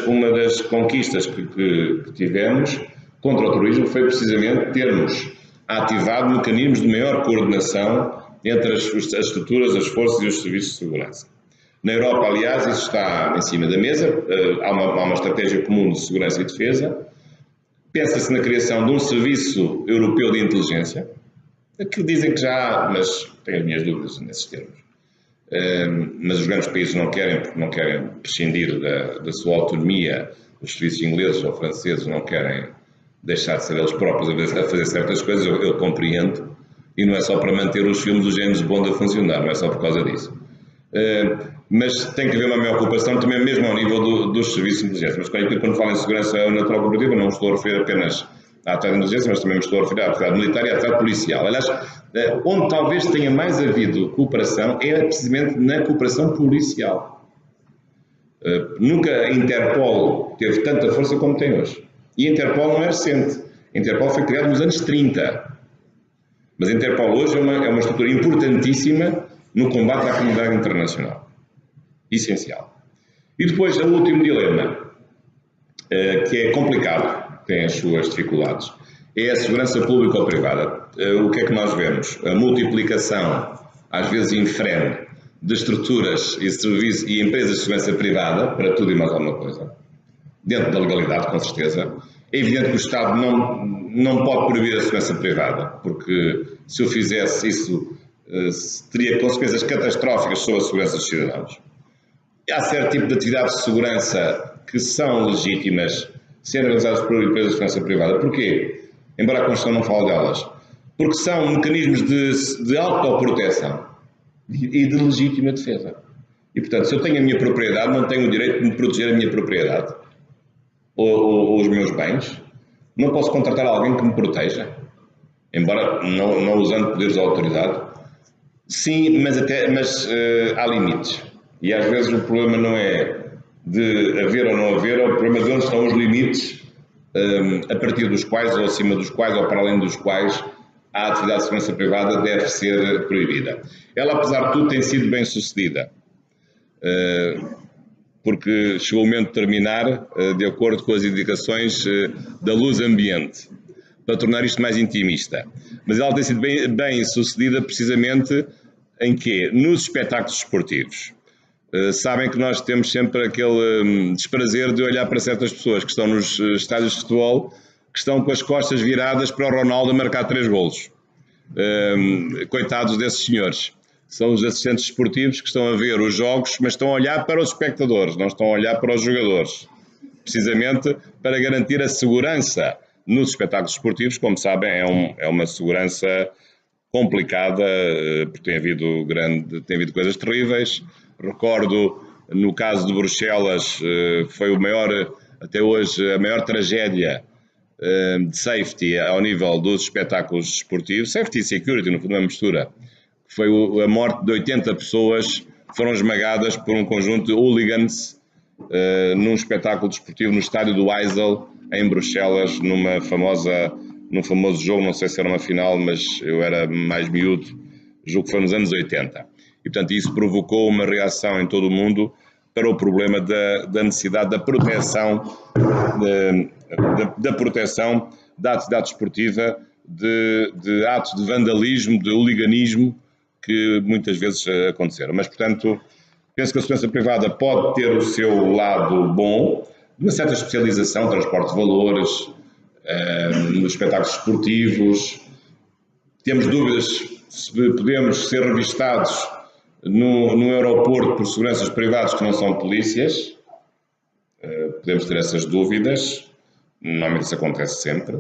uma das conquistas que tivemos contra o terrorismo foi precisamente termos ativado mecanismos de maior coordenação entre as estruturas, as forças e os serviços de segurança. Na Europa, aliás, isso está em cima da mesa, há uma estratégia comum de segurança e defesa. Pensa-se na criação de um serviço europeu de inteligência, que dizem que já há, mas tenho as minhas dúvidas nesses termos. Mas os grandes países não querem prescindir da sua autonomia, os serviços ingleses ou franceses não querem deixar de ser eles próprios a fazer certas coisas, eu compreendo, e não é só para manter os filmes do James Bond a funcionar, não é só por causa disso. Mas tem que haver uma maior cooperação também mesmo ao nível dos serviços de inteligência. Mas quando falo em segurança natural cooperativa, não me estou a referir apenas à atividade de inteligência, mas também me estou a referir à atividade militar e à atividade policial. Aliás, onde talvez tenha mais havido cooperação é precisamente na cooperação policial. Nunca a Interpol teve tanta força como tem hoje. E a Interpol não é recente. A Interpol foi criada nos anos 30. Mas a Interpol hoje é uma estrutura importantíssima no combate à criminalidade internacional. Essencial. E depois, o último dilema, que é complicado, tem as suas dificuldades, é a segurança pública ou privada. O que é que nós vemos? A multiplicação, às vezes infrene, de estruturas e serviços e empresas de segurança privada, para tudo e mais alguma coisa, dentro da legalidade, com certeza. É evidente que o Estado não pode proibir a segurança privada, porque se o fizesse, isso teria consequências catastróficas sobre a segurança dos cidadãos. Há certo tipo de atividades de segurança que são legítimas serem realizadas por empresas de segurança privada. Porquê? Embora a Constituição não fale delas. Porque são mecanismos de autoproteção e de legítima defesa. E, portanto, se eu tenho a minha propriedade, não tenho o direito de me proteger a minha propriedade ou os meus bens. Não posso contratar alguém que me proteja, embora não usando poderes de autoridade. Sim, mas há limites. E às vezes o problema não é de haver ou não haver, é o problema de onde estão os limites a partir dos quais, ou acima dos quais, ou para além dos quais, a atividade de segurança privada deve ser proibida. Ela, apesar de tudo, tem sido bem sucedida, porque chegou o momento de terminar de acordo com as indicações da luz ambiente, para tornar isto mais intimista. Mas ela tem sido bem sucedida precisamente em quê? Nos espetáculos esportivos. Sabem que nós temos sempre aquele desprazer de olhar para certas pessoas que estão nos estádios de futebol, que estão com as costas viradas para o Ronaldo marcar 3 golos. coitados desses senhores. São os assistentes esportivos que estão a ver os jogos, mas estão a olhar para os espectadores, não estão a olhar para os jogadores. Precisamente para garantir a segurança nos espetáculos esportivos. Como sabem, é uma segurança complicada, porque tem havido coisas terríveis. Recordo, no caso de Bruxelas, foi até hoje, a maior tragédia de safety ao nível dos espetáculos esportivos. Safety e security, no fundo, uma mistura. Foi a morte de 80 pessoas que foram esmagadas por um conjunto de hooligans num espetáculo desportivo no estádio do Heysel, em Bruxelas, num famoso jogo, não sei se era uma final, mas eu era mais miúdo, julgo que foi nos anos 80. E, portanto, isso provocou uma reação em todo o mundo para o problema da necessidade da proteção da atividade esportiva, de atos de vandalismo, de hooliganismo, que muitas vezes aconteceram. Mas, portanto, penso que a segurança privada pode ter o seu lado bom, de uma certa especialização, transporte de valores, nos espetáculos esportivos. Temos dúvidas se podemos ser revistados no aeroporto por seguranças privadas que não são polícias. Podemos ter essas dúvidas, normalmente isso acontece sempre,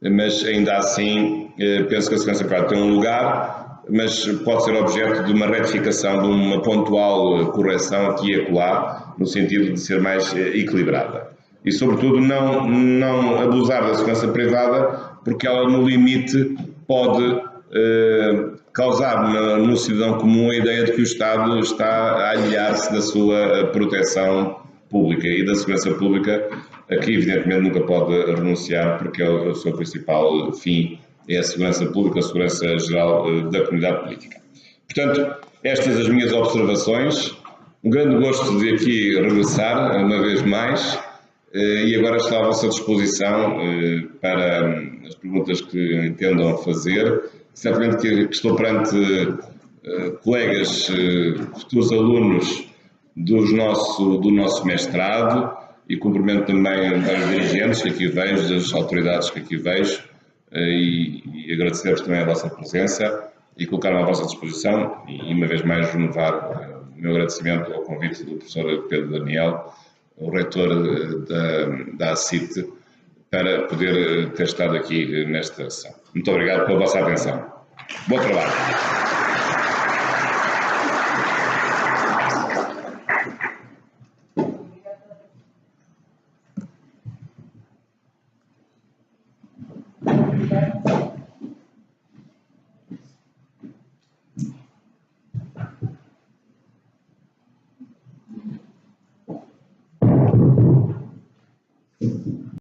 mas ainda assim penso que a segurança privada tem um lugar, mas pode ser objeto de uma retificação, de uma pontual correção aqui e acolá, no sentido de ser mais equilibrada. E, sobretudo, não abusar da segurança privada, porque ela, no limite, pode causar no cidadão comum a ideia de que o Estado está a aliar-se da sua proteção pública e da segurança pública, a que, evidentemente, nunca pode renunciar, porque é o seu principal fim, é a segurança pública, a segurança geral da comunidade política. Portanto, estas as minhas observações. Um grande gosto de aqui regressar, uma vez mais, e agora estou à vossa disposição para as perguntas que entendam fazer. Certamente que estou perante colegas, futuros alunos do nosso mestrado, e cumprimento também os dirigentes que aqui vejo, das autoridades que aqui vejo, e agradecer-vos também a vossa presença e colocar-me à vossa disposição, e uma vez mais renovar o meu agradecimento ao convite do professor Pedro Daniel, o reitor da ACIT, para poder ter estado aqui nesta sessão. Muito obrigado pela vossa atenção. Bom trabalho.